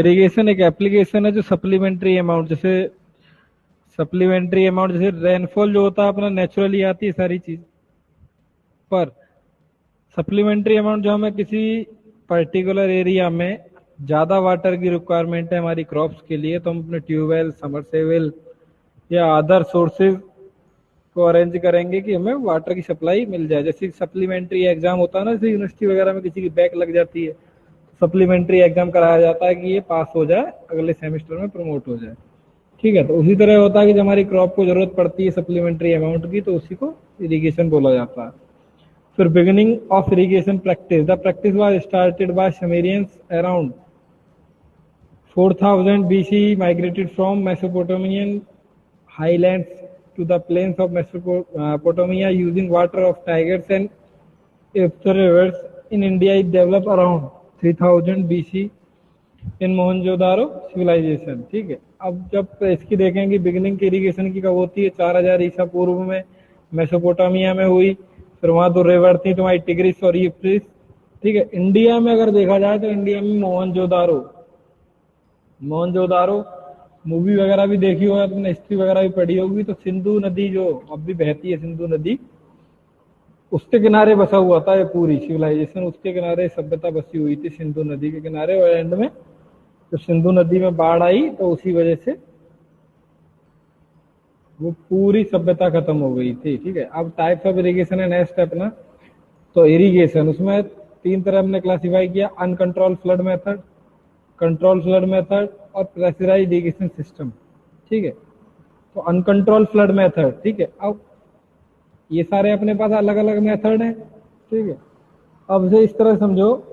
Irrigation एक application है जो सप्लीमेंट्री अमाउंट, जैसे रेनफॉल जो होता है अपना नेचुरली आती है सारी चीज, पर सप्लीमेंट्री अमाउंट जो हमें किसी पर्टिकुलर एरिया में ज़्यादा वाटर की रिक्वायरमेंट है हमारी क्रॉप्स के लिए, तो हम अपने ट्यूबवेल, समरसेबल या अदर सोर्सेज को अरेंज करेंगे कि हमें वाटर की सप्लाई मिल जाए। जैसे सप्लीमेंट्री एग्जाम होता है ना, जैसे यूनिवर्सिटी वगैरह में किसी की बैक लग जाती है, सप्लीमेंट्री एग्जाम कराया जाता है कि ये पास हो जाए, अगले सेमेस्टर में प्रमोट हो जाए। ठीक है, तो उसी तरह होता है कि जब हमारी क्रॉप को जरूरत पड़ती है सप्लीमेंट्री अमाउंट की, तो उसी को इरिगेशन बोला जाता है। फिर beginning of irrigation practice, the practice was started by Sumerians around 4000 BC, migrated from Mesopotamian highlands to the plains of Mesopotamia using water of tigers and Euphrates rivers. In India, it developed around 3000 BC in Mohenjodaro civilisation. ठीक है, अब जब इसकी देखेंगे beginning की irrigation की कब होती है, 4000 ईसा पूर्व में मेसोपोटामिया में हुई। फिर वहां दो रिवर थी तुम्हारी, टिग्रिस और यूफ्रेटिस। ठीक है, इंडिया में अगर देखा जाए तो इंडिया में मोहनजोदारो मूवी वगैरह भी देखी होगा तुमने, हिस्ट्री वगैरह भी पढ़ी होगी, तो सिंधु नदी जो अब भी बहती है, सिंधु नदी, उसके किनारे बसा हुआ था ये पूरी सिविलाइजेशन, उसके किनारे सभ्यता बसी हुई थी, सिंधु नदी के किनारे। और एंड में जब सिंधु नदी में बाढ़ आई तो उसी वजह से वो पूरी सभ्यता खत्म हो गई थी। ठीक है, अब टाइप्स ऑफ इरिगेशन है नेक्स्ट अपना। तो इरिगेशन उसमें तीन तरह हमने क्लासिफाई किया, uncontrol flood method, control flood method और प्रेशराइज्ड इरिगेशन सिस्टम। ठीक है, तो अनकंट्रोल फ्लड मेथड, ठीक है, अब ये सारे अपने पास अलग अलग मेथड हैं। ठीक है, अब इसे इस तरह समझो,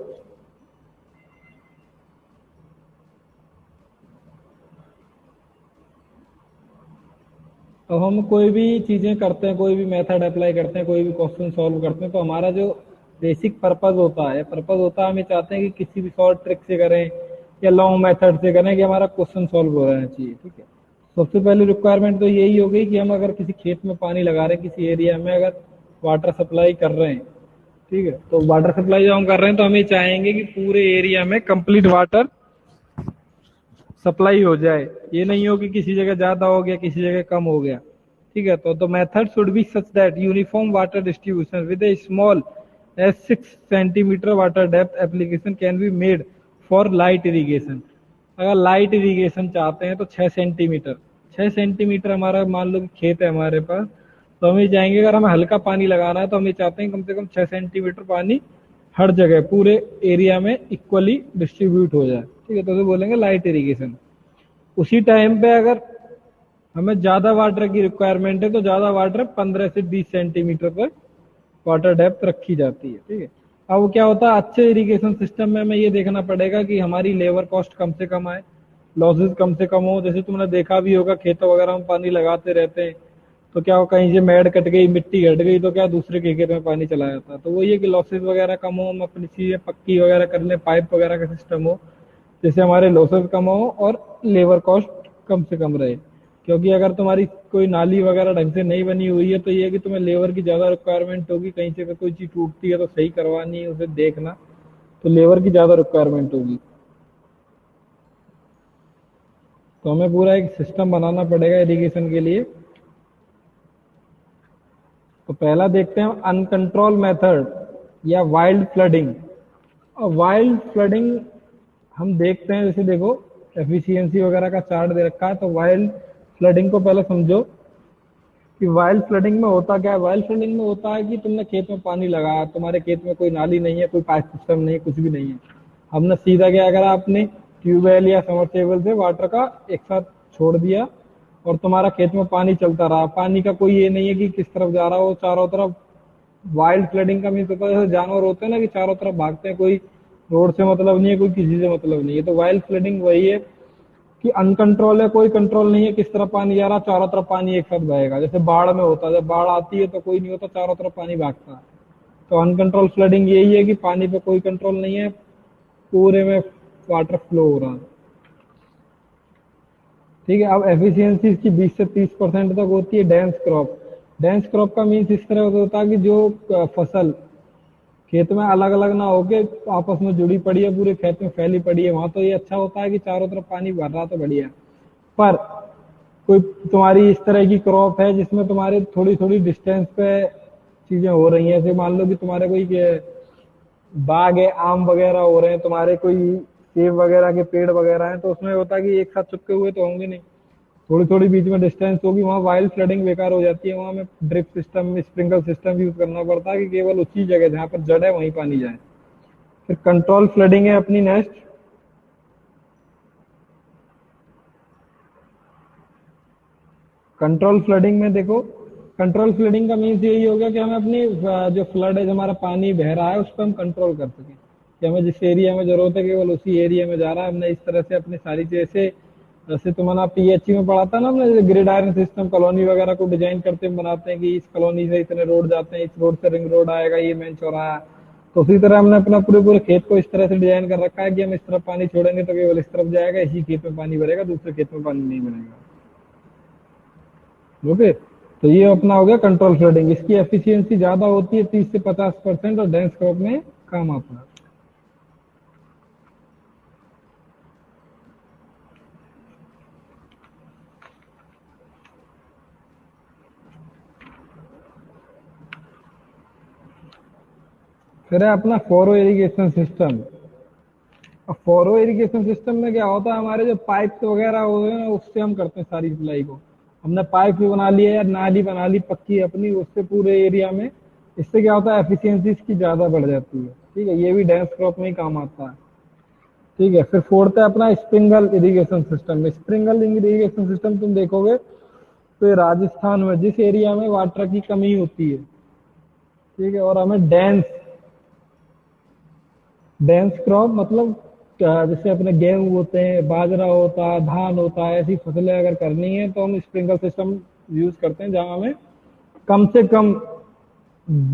अब हम कोई भी चीजें करते हैं, कोई भी मेथड अप्लाई करते हैं, कोई भी क्वेश्चन सॉल्व करते हैं, तो हमारा जो बेसिक पर्पज होता है, हमें चाहते हैं कि किसी भी शॉर्ट ट्रिक से करें या लॉन्ग मेथड से करें कि हमारा क्वेश्चन सॉल्व हो रहना चाहिए। ठीक है, सबसे पहली रिक्वायरमेंट तो यही हो गई कि हम अगर किसी खेत में पानी लगा रहे हैं, किसी एरिया में अगर वाटर सप्लाई कर रहे हैं, ठीक है, तो वाटर सप्लाई जब हम कर रहे हैं तो हमें चाहेंगे कि पूरे एरिया में कंप्लीट वाटर सप्लाई हो जाए। ये नहीं हो कि किसी जगह ज्यादा हो गया, किसी जगह कम हो गया। ठीक है, तो the method should be such that uniform water distribution with a small as 6 centimetre water depth application can be made for light irrigation. अगर लाइट इरिगेशन चाहते हैं तो 6 सेंटीमीटर, 6 सेंटीमीटर हमारा मान लो कि खेत है हमारे पास, तो हम ये चाहेंगे अगर हमें हल्का पानी लगाना है तो हम ये चाहते हैं कम से कम 6 सेंटीमीटर पानी हर जगह पूरे एरिया में इक्वली डिस्ट्रीब्यूट हो जाए। ठीक है, तो उसे बोलेंगे लाइट इरिगेशन। उसी टाइम पे अगर हमें ज्यादा वाटर की रिक्वायरमेंट है तो ज्यादा वाटर 15 से 20 सेंटीमीटर तक वाटर डेप्थ रखी जाती है। ठीक है, अब क्या होता है, अच्छे इरिगेशन सिस्टम में हमें ये देखना पड़ेगा कि हमारी लेबर कॉस्ट कम से कम आए, लॉसेस कम से कम हो। जैसे तुमने देखा भी होगा खेतों वगैरह में पानी लगाते रहते हैं, तो क्या हो, कहीं से मेड़ कट गई, मिट्टी घट गई, तो क्या दूसरे के खेत में पानी चला जाता है। तो वो ये कि लॉसेस वगैरह कम हो, हम अपनी चीजें पक्की वगैरह कर ले, पाइप वगैरह का सिस्टम हो जिससे हमारे लॉसेस कम हो और लेबर कॉस्ट कम से कम रहे। क्योंकि अगर तुम्हारी कोई नाली वगैरह ढंग से नहीं बनी हुई है तो ये है कि तुम्हें लेबर की ज्यादा रिक्वायरमेंट होगी, कहीं से अगर कोई चीज टूटती है तो सही करवानी है, उसे देखना, तो लेबर की ज्यादा रिक्वायरमेंट होगी। तो हमें पूरा एक सिस्टम बनाना पड़ेगा इरिगेशन के लिए। तो पहला देखते हैं अनकंट्रोल मेथड या वाइल्ड फ्लडिंग। और वाइल्ड फ्लडिंग हम देखते हैं, जैसे देखो एफिशिएंसी वगैरह का चार्ट दे रखा है, तो वाइल्ड फ्लडिंग को पहले समझो कि वाइल्ड फ्लडिंग में होता क्या है। वाइल्ड फ्लडिंग में होता है कि तुमने खेत में पानी लगाया, तुम्हारे खेत में कोई नाली नहीं है, कोई पाइप सिस्टम नहीं है, कुछ भी नहीं है, हमने सीधा क्या करा, अपने ट्यूबवेल या समरसेबल से वाटर का एक साथ छोड़ दिया और तुम्हारा खेत में पानी चलता रहा। पानी का कोई ये नहीं है कि किस तरफ जा रहा हो, चारों तरफ। वाइल्ड फ्लडिंग का मीन्स होता है जैसे जानवर होते हैं ना कि चारों तरफ भागते हैं, कोई रोड से मतलब नहीं है, कोई किसी से मतलब नहीं है। तो वाइल्ड फ्लडिंग वही है कि अनकंट्रोल है, कोई कंट्रोल नहीं है किस तरफ पानी जा रहा, चारों तरफ पानी एक साथ बहेगा। जैसे बाढ़ में होता है, जब बाढ़ आती है तो कोई नहीं होता, चारों तरफ पानी भागता है। तो अनकंट्रोल फ्लडिंग यही है कि पानी पे कोई कंट्रोल नहीं है, पूरे में वाटर फ्लो हो रहा है। ठीक है, अब एफिशिएंसी इसकी 20 से 30% तक होती है। डेंस क्रॉप, डेंस क्रॉप का मीन्स इस तरह होता है कि जो फसल खेत में अलग अलग ना होके आपस में जुड़ी पड़ी है, पूरे खेत में फैली पड़ी है, वहां तो ये अच्छा होता है कि चारों तरफ पानी भर रहा तो बढ़िया है। पर कोई तुम्हारी इस तरह की क्रॉप है जिसमें तुम्हारे थोड़ी थोड़ी डिस्टेंस पे चीजें हो रही हैं, जैसे मान लो कि तुम्हारे कोई बाग है, आम वगैरह हो रहे हैं, तुम्हारे कोई सेब वगैरह के पेड़ वगैरह हैं, तो उसमें होता है कि एक साथ चुपके हुए तो होंगे नहीं, थोड़ी थोड़ी बीच में डिस्टेंस होगी, वहाँ वाइल्ड फ्लडिंग बेकार हो जाती है। वहाँ में drip system, sprinkle system use करना पड़ता है कि केवल उसी जगह जहाँ पर जड़ है वहीं पानी जाए। फिर कंट्रोल फ्लडिंग है अपनी नेक्स्ट। कंट्रोल फ्लडिंग में देखो, कंट्रोल फ्लडिंग का मीन्स यही हो गया कि हमें अपनी जो फ्लड है, जो हमारा पानी बह रहा है, उस पर हम कंट्रोल कर सकें, कि हमें जिस एरिया में जरूरत है केवल उसी एरिया में जा रहा है। हमने इस तरह से अपनी सारी चीजें, जैसे तुम्हारा पीएचई में पढ़ा था ना हमने, ग्रिड आयरन सिस्टम कॉलोनी वगैरह को डिजाइन करते हैं, बनाते हैं कि इस कॉलोनी से इतने रोड जाते हैं, इस रोड से रिंग रोड आएगा, ये मेन चौराहा है। तो उसी तरह हमने अपना पूरे पूरे खेत को इस तरह से डिजाइन कर रखा है कि हम इस तरफ पानी छोड़ेंगे तो केवल इस तरफ जाएगा, इसी खेत में पानी भरेगा, दूसरे खेत में पानी नहीं भरेगा। ओके, तो ये अपना हो गया कंट्रोल फ्लडिंग। इसकी एफिशिएंसी ज्यादा होती है, 30 से 50%, और डेंस क्रॉप में काम आता है। फिर है अपना फोरो इरिगेशन सिस्टम। अब फोरो इरिगेशन सिस्टम में क्या होता है, हमारे जो पाइप वगैरह होते हैं ना, उससे हम करते हैं सारी सप्लाई को। हमने पाइप भी बना लिया या नाली बना ली पक्की अपनी, उससे पूरे एरिया में। इससे क्या होता है, एफिशिएंसी इसकी ज्यादा बढ़ जाती है। ठीक है, ये भी डेंस क्रॉप में ही काम आता है। ठीक है, फिर फोर्थ है अपना स्प्रिंगल इरिगेशन सिस्टम। स्प्रिंगल इरिगेशन सिस्टम तुम देखोगे तो राजस्थान में जिस एरिया में वाटर की कमी होती है, ठीक है, और हमें डेंस डेंस क्रॉप मतलब जैसे अपने गेहूं होते हैं, बाजरा होता है, धान होता है, ऐसी फसलें अगर करनी है तो हम स्प्रिंकल सिस्टम यूज करते हैं, जहां हमें कम से कम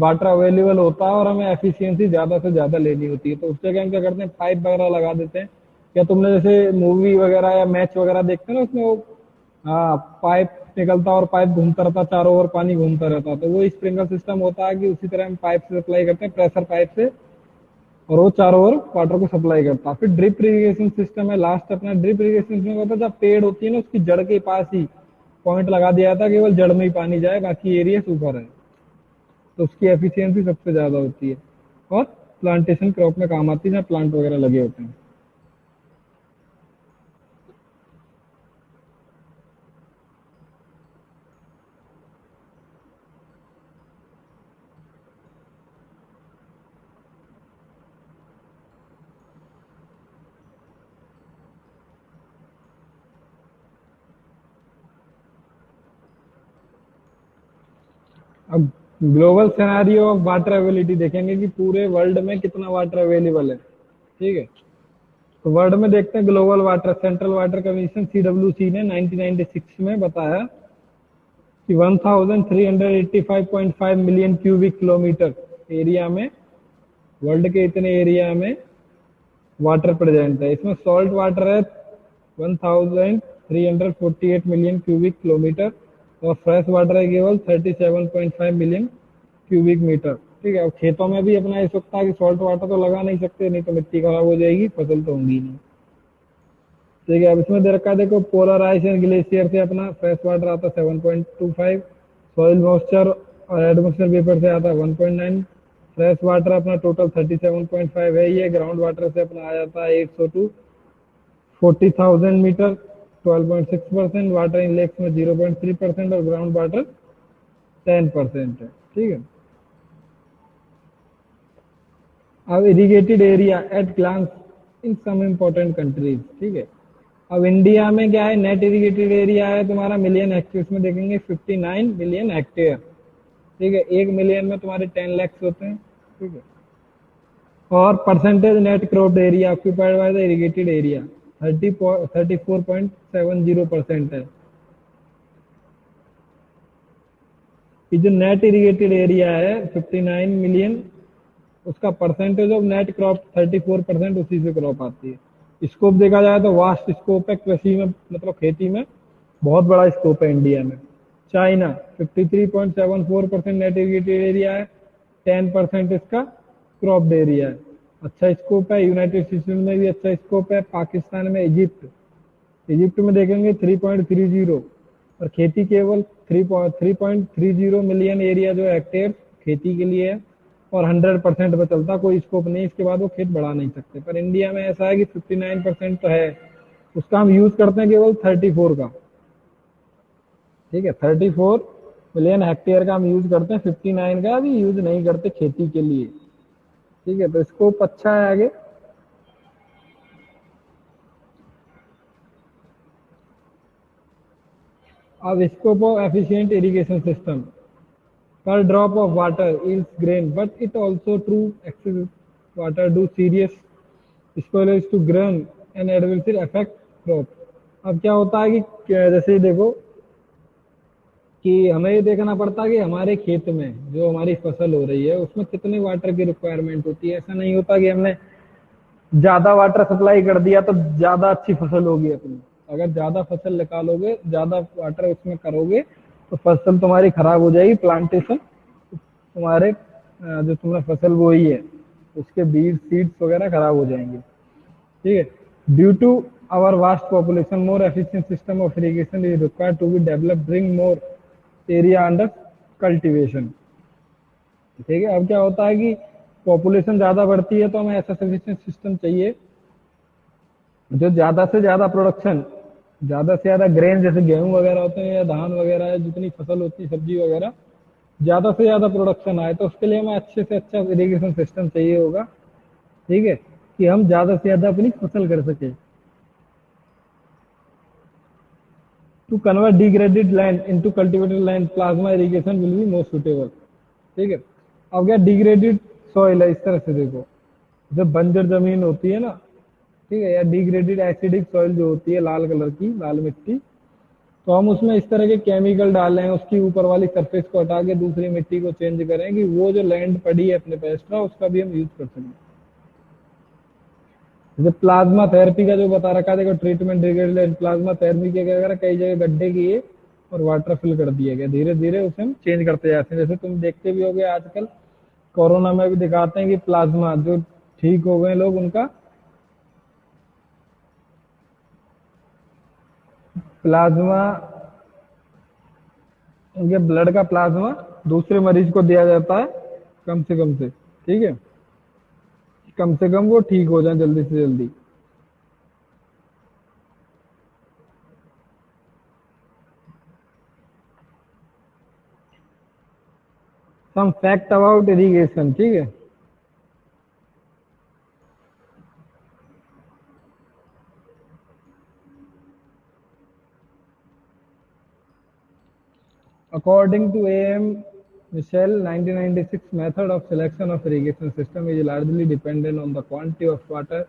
वाटर अवेलेबल होता है और हमें एफिशिएंसी ज्यादा से ज्यादा लेनी होती है। तो उस जगह हम क्या करते हैं, पाइप वगैरह लगा देते हैं। या तुमने जैसे मूवी वगैरह या मैच वगैरह देखते हैं ना, उसमें वो हाँ पाइप निकलता और पाइप घूमता रहता, चारों ओर पानी घूमता रहता, तो वो स्प्रिंकल सिस्टम होता है कि उसी तरह हम पाइप से सप्लाई करते हैं, प्रेशर पाइप से, और वो चारों ओर वाटर को सप्लाई करता है। फिर ड्रिप इरिगेशन सिस्टम है लास्ट अपना। ड्रिप इरिगेशन में होता है जब पेड़ होती है ना, उसकी जड़ के पास ही पॉइंट लगा दिया था, केवल जड़ में ही पानी जाए, बाकी एरिया सूखा रहे, तो उसकी एफिशिएंसी सबसे ज्यादा होती है। और प्लांटेशन क्रॉप में काम आती है, जहाँ प्लांट वगैरह लगे होते हैं। अब global scenario of water availability देखेंगे कि पूरे वर्ल्ड में कितना वाटर अवेलेबल है। ठीक है, तो वर्ल्ड में देखते हैं global water, central water commission CWC ने 1996 में बताया कि 1385.5 मिलियन क्यूबिक किलोमीटर एरिया में, वर्ल्ड के इतने एरिया में वाटर प्रेजेंट है। इसमें सॉल्ट वाटर है 1348 मिलियन क्यूबिक किलोमीटर, और फ्रेश वाटर है केवल 37.5 मिलियन क्यूबिक मीटर। ठीक है, अब खेतों में भी अपना ये सकता है कि सॉल्ट वाटर तो लगा नहीं सकते, नहीं तो मिट्टी खराब हो जाएगी, फसल तो होंगी नहीं। ठीक है, अब इसमें दे रखा है देखो, पोलर आइस एंड ग्लेशियर से अपना फ्रेश वाटर आता है 7.25, सॉइल मॉइस्चर और एटमोस्फेयर वेपर से आता है 1.9, फ्रेश वाटर अपना टोटल 37.5 है। ये ग्राउंड वाटर से अपना आ जाता है 800 to 40,000 metre, 12.6%, water in lakes में 0.3%, और ग्राउंड वाटर 10% है। ठीक है, अब irrigated area at glance in some important countries. ठीक है, अब इंडिया में क्या है, नेट इरिगेटेड एरिया है तुम्हारा मिलियन हेक्टेयर में देखेंगे 59 मिलियन हेक्टेयर। ठीक है, 1 मिलियन में तुम्हारे 10 लैक्स होते हैं। ठीक है, और percentage net cropped area occupied by the irrigated area 34.70% है। ये जो नेट इरिगेटेड एरिया है 59 मिलियन, उसका परसेंटेज ऑफ नेट क्रॉप 34%, उसी से क्रॉप आती है। स्कोप देखा जाए तो वास्ट स्कोप है कृषि में, मतलब खेती में बहुत बड़ा स्कोप है इंडिया में। चाइना 53.74% नेट इरिगेटेड एरिया है, 10% इसका क्रॉप्ड एरिया है। अच्छा स्कोप है, यूनाइटेड स्टेट्स में भी अच्छा स्कोप है, पाकिस्तान में इजिप्ट में देखेंगे 3.30, और खेती केवल 3.30 मिलियन एरिया जो हेक्टेयर खेती के लिए है, और 100% पे चलता, कोई स्कोप नहीं, इसके बाद वो खेत बढ़ा नहीं सकते। पर इंडिया में ऐसा है कि 59% तो है, उसका हम यूज करते हैं केवल 34 का। ठीक है, 34 मिलियन हेक्टेयर का हम यूज करते हैं, 59 का भी यूज नहीं करते खेती के लिए। ठीक है, तो स्कोप अच्छा है आगे। अब scope of efficient irrigation system. Per drop of water yields grain, but it also true excess water do serious spoilage to grain and adversely affect crop. अब क्या होता है कि जैसे देखो कि हमें ये देखना पड़ता है कि हमारे खेत में जो हमारी फसल हो रही है उसमें कितने वाटर की रिक्वायरमेंट होती है। ऐसा नहीं होता कि हमने ज्यादा वाटर सप्लाई कर दिया तो ज्यादा अच्छी फसल होगी अपनी। अगर ज्यादा फसल निकालोगे, ज्यादा वाटर उसमें करोगे, तो फसल तुम्हारी खराब हो जाएगी, प्लांटेशन तुम्हारे जो तुमने फसल बोई है उसके बीज सीड्स वगैरह खराब हो जाएंगे। ठीक है, due to our vast population more efficient system of irrigation is required to be develop bring more area under cultivation. ठीक है, अब क्या होता है कि पॉपुलेशन ज्यादा बढ़ती है तो हमें ऐसा सफिशिएंट सिस्टम चाहिए जो ज्यादा से ज्यादा प्रोडक्शन, ज्यादा से ज्यादा ग्रेन जैसे गेहूं वगैरह होते हैं या धान वगैरह है, जितनी फसल होती है सब्जी वगैरह, ज्यादा से ज्यादा प्रोडक्शन आए, तो उसके लिए हमें अच्छे से अच्छा इरिगेशन सिस्टम चाहिए होगा। ठीक है, कि हम ज्यादा से ज्यादा अपनी फसल कर सके। To convert degraded land into cultivated land, plasma irrigation will be most suitable. ठीक है, अब क्या डिग्रेडेड सॉइल है, इस तरह से देखो, जब बंजर जमीन होती है ना, ठीक है, या डिग्रेडेड एसिडिक सॉइल जो होती है लाल कलर की, लाल मिट्टी, तो हम उसमें इस तरह के केमिकल डालें, उसकी ऊपर वाली सरफेस को हटा के दूसरी मिट्टी को चेंज करें कि वो जो लैंड पड़ी है अपने पे एक्स्ट्रा, उसका भी हम यूज कर सकें। जैसे प्लाज्मा थेरेपी का जो बता रखा है, देखो ट्रीटमेंट डिग्रेडेड प्लाज्मा थेरेपी के अगर कई जगह गड्ढे किए और वाटर फिल कर दिया गया, धीरे धीरे उसे हम चेंज करते जाते हैं। जैसे तुम देखते भी होगे आजकल कोरोना में भी दिखाते हैं कि प्लाज्मा जो ठीक हो गए लोग, उनका प्लाज्मा, उनके ब्लड का प्लाज्मा दूसरे मरीज को दिया जाता है कम से कम से। ठीक है, कम से कम वो ठीक हो जाए जल्दी से जल्दी। सम फैक्ट अबाउट इरिगेशन। ठीक है, according to AM Michel 1996, method of selection of irrigation system is largely dependent on the quantity of water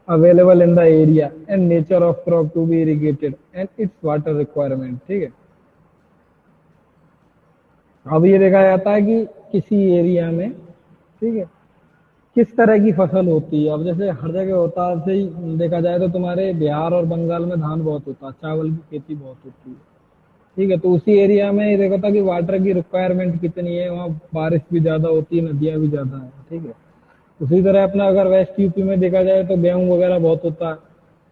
available in the area and nature of crop to be irrigated and its water requirement। ठीक है, अब ये देखा जाता है कि किसी area में, ठीक है, किस तरह की फसल होती है। अब जैसे हर जगह होता है, जैसे देखा जाए तो तुम्हारे बिहार और बंगाल में धान बहुत होता है, चावल की खेती बहुत होती है। ठीक है, तो उसी एरिया में ये देखा था कि वाटर की रिक्वायरमेंट कितनी है, वहाँ बारिश भी ज्यादा होती है, नदियां भी ज्यादा है। ठीक है, उसी तरह अपना अगर वेस्ट यूपी में देखा जाए तो गेहूं वगैरह बहुत होता है।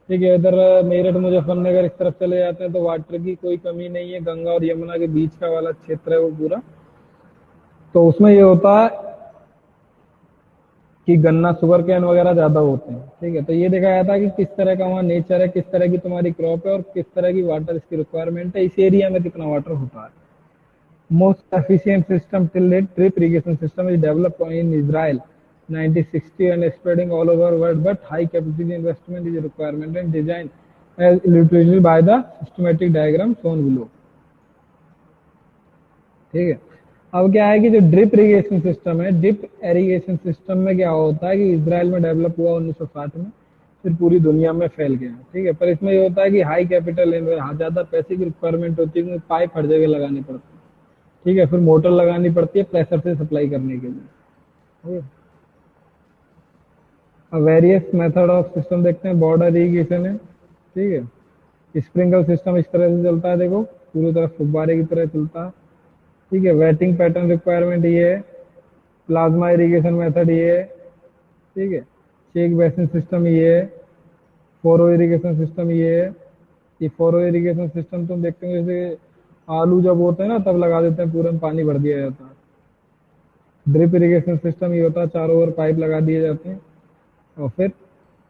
ठीक है, इधर मेरठ मुजफ्फरनगर इस तरफ चले जाते हैं तो वाटर की कोई कमी नहीं है, गंगा और यमुना के बीच का वाला क्षेत्र है वो पूरा। तो उसमें ये होता है कि गन्ना, शुगर कैन वगैरह ज्यादा होते हैं। ठीक है, तो ये देखा जाता है कि किस तरह का वहाँ नेचर है, किस तरह की तुम्हारी क्रॉप है और किस तरह की वाटर इसकी रिक्वायरमेंट है, इस एरिया में कितना वाटर होता है। Most efficient system till date drip irrigation system is developed in Israel 1960 and spreading all over world, but high capacity investment is a requirement and design as illustrated by the systematic diagram shown below। ठीक है, अब क्या है कि जो drip irrigation system है, drip irrigation system में क्या होता है कि इसराइल में डेवलप हुआ 1960 में, फिर पूरी दुनिया में फैल गया। ठीक है, पर इसमें ये होता है कि हाई कैपिटल, ज्यादा पैसे की रिक्वायरमेंट होती है, क्योंकि पाइप हर जगह लगानी पड़ती है। ठीक है, फिर मोटर लगानी पड़ती है प्रेशर से सप्लाई करने के लिए। अब वेरियस मेथड ऑफ सिस्टम देखते हैं। बॉर्डर इरिगेशन है, ठीक है, स्प्रिंकल सिस्टम इस तरह से चलता है, देखो पूरी तरह फुब्बारे की तरह चलता है। ठीक है, वेटिंग पैटर्न रिक्वायरमेंट ये है। प्लाज्मा इरिगेशन मेथड ये है। ठीक है, चेक बेसिन सिस्टम ये है, फोरो इरिगेशन सिस्टम ये है। ये फोरो इरिगेशन सिस्टम तुम देखते हो जैसे आलू जब होते हैं ना तब लगा देते हैं, पूरे में पानी भर दिया जाता है। ड्रिप इरिगेशन सिस्टम ये होता है, चारों ओर पाइप लगा दिए जाते हैं और फिर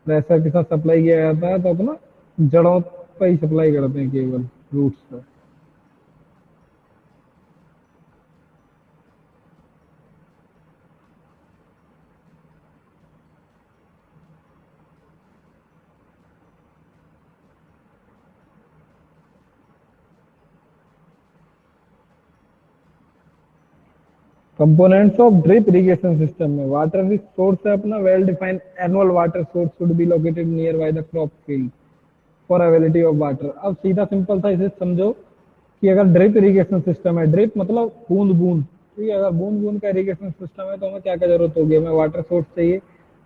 प्रेशर के साथ सप्लाई किया जाता है, तो अपना जड़ों पर ही सप्लाई करते हैं, केवल रूट्स पर। Components of drip irrigation system में वाटर सोर्स है अपना, well defined annual water source should be located near by the crop field for availability of water. अब सीधा सिंपल सा इसे समझो कि अगर ड्रिप इरिगेशन सिस्टम है, ड्रिप मतलब बूंद बूंद, ठीक है, अगर बूंद बूंद का इरिगेशन सिस्टम है तो हमें क्या क्या जरूरत होगी, हमें वाटर सोर्स चाहिए,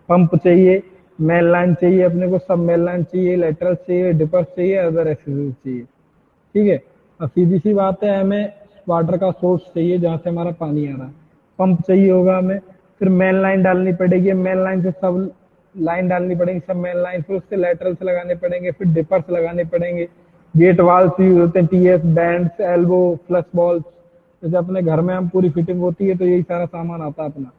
पंप चाहिए, मेन लाइन चाहिए, अपने को सब मेन लाइन चाहिए, लेटरल चाहिए, डिपर्स चाहिए, अदर एक्सेसरीज चाहिए। ठीक है, अब सीधी सी बात है, हमें वाटर का सोर्स चाहिए जहां से हमारा पानी आ रहा है, पंप चाहिए होगा हमें, फिर मेन लाइन डालनी पड़ेगी, मेन लाइन से सब लाइन डालनी पड़ेगी, सब मेन लाइन, फिर उससे लेटरल से लगाने पड़ेंगे, फिर डिपर्स लगाने पड़ेंगे, गेट वाल्स यूज होते हैं, tees bends, elbow, flush balls. जैसे अपने घर में हम पूरी फिटिंग होती है तो यही सारा सामान आता है अपना।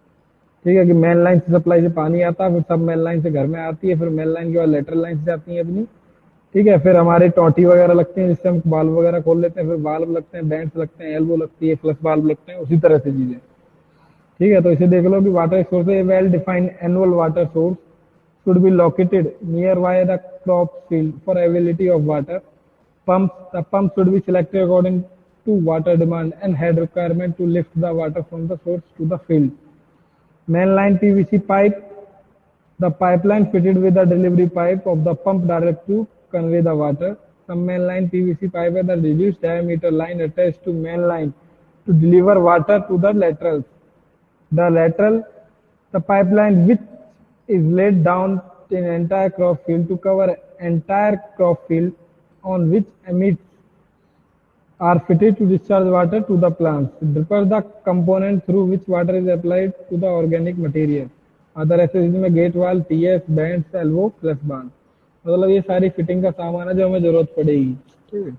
ठीक है, कि मेन लाइन से सप्लाई से पानी आता है, फिर सब मेन लाइन से घर में आती है, फिर मेन लाइन के बाद लेटरल लाइन से जाती है अपनी। ठीक है, फिर हमारी टोटी वगैरह लगती है जिससे हम बाल्ब वगैरह खोल लेते हैं, फिर बाल्ब लगते हैं, बैंड्स लगते हैं, एल्बो लगती है, फ्लश बाल्ब लगते हैं, उसी तरह से चीजें। ठीक है, तो इसे देख लो कि वाटर सोर्स है, well defined annual water source should be located nearby the crop field for availability of water. The pump should be selected according to water demand and head requirement to lift the water from the source to the field. Mainline PVC pipe, the pipeline fitted with the delivery pipe of the pump direct to convey the water. Some mainline PVC pipe है the reduced diameter line attached to mainline to deliver water to the laterals. The lateral, the pipeline which is laid down in entire crop field to cover entire crop field on which emits are fitted to discharge water to the plants. Dripper the component through which water is applied to the organic material. Other accessories में gate वाल, TS, bends, elbow, plus बांध। मतलब ये सारी fitting का सामान है जो हमें जरूरत पड़ेगी। ठीक है,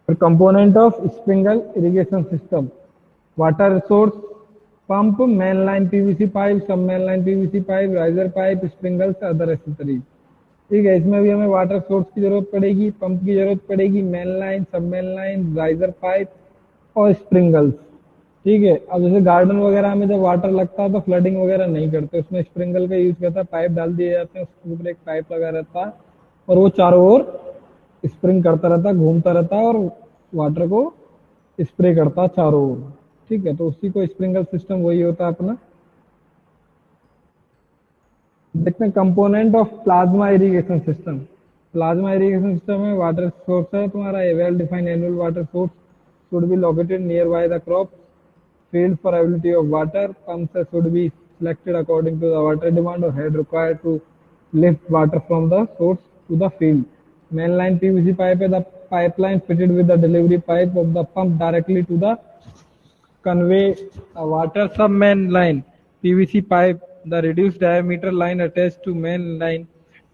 फिर component of sprinkle irrigation system, water resource, pump, main line PVC pipe, sub main line PVC pipe, riser pipe, sprinkles, other accessories. ठीक है, इसमें भी हमें वाटर सोर्स की जरूरत पड़ेगी, पंप की जरूरत पड़ेगी, मेन लाइन, सब मेन लाइन, राइजर पाइप और स्प्रिंगल्स। ठीक है, अब जैसे गार्डन वगैरह में जब वाटर लगता है तो फ्लडिंग वगैरह नहीं करते, उसमें स्प्रिंगल का यूज करता है, पाइप डाल दिए जाते हैं, उसके ऊपर एक पाइप लगा रहता है और वो चारों ओर स्प्रिंग करता रहता है, घूमता रहता है और वाटर को स्प्रे करता है चारों ओर। ठीक है, तो उसी को स्प्रिंकल सिस्टम वही होता है अपना। देखते हैं component of plasma irrigation system. Plasma irrigation system में वाटर सोर्स है तुम्हारा well defined annual water source should be located near by the crop field for availability of water. Pumps should be selected according to the water demand or head required to lift water from the source to the field. Mainline PVC pipe is the pipeline fitted with the delivery pipe of the pump directly to the convey water. Sub main line PVC pipe, the reduced diameter line attached to main line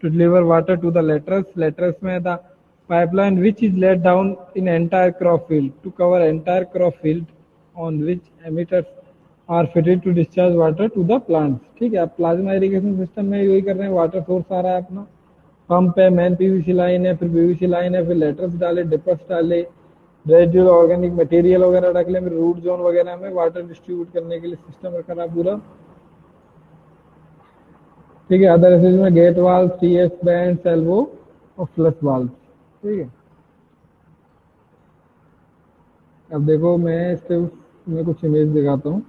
to deliver water to the laterals. Laterals में the pipeline which is laid down in entire crop field to cover entire crop field on which emitters are fitted to discharge water to the plants. ठीक है, अब plasma irrigation system में यही कर रहे हैं, water source आ रहा है अपना, पंप है, मेन पीवीसी लाइन है, फिर पीवीसी लाइन है, फिर लेटर्स डाले, डिपर्स डाले, रेजिडुअल ऑर्गेनिक मटेरियल वगैरह रख ले, फिर रूट जोन वगैरह में वाटर डिस्ट्रीब्यूट करने के लिए सिस्टम रखा रहा पूरा। ठीक है, अदर एसेज में गेट वाल, सीएस बैंड, एल्बो और फ्लश वाल। ठीक है, अब देखो मैं इससे मैं कुछ इमेज दिखाता हूँ।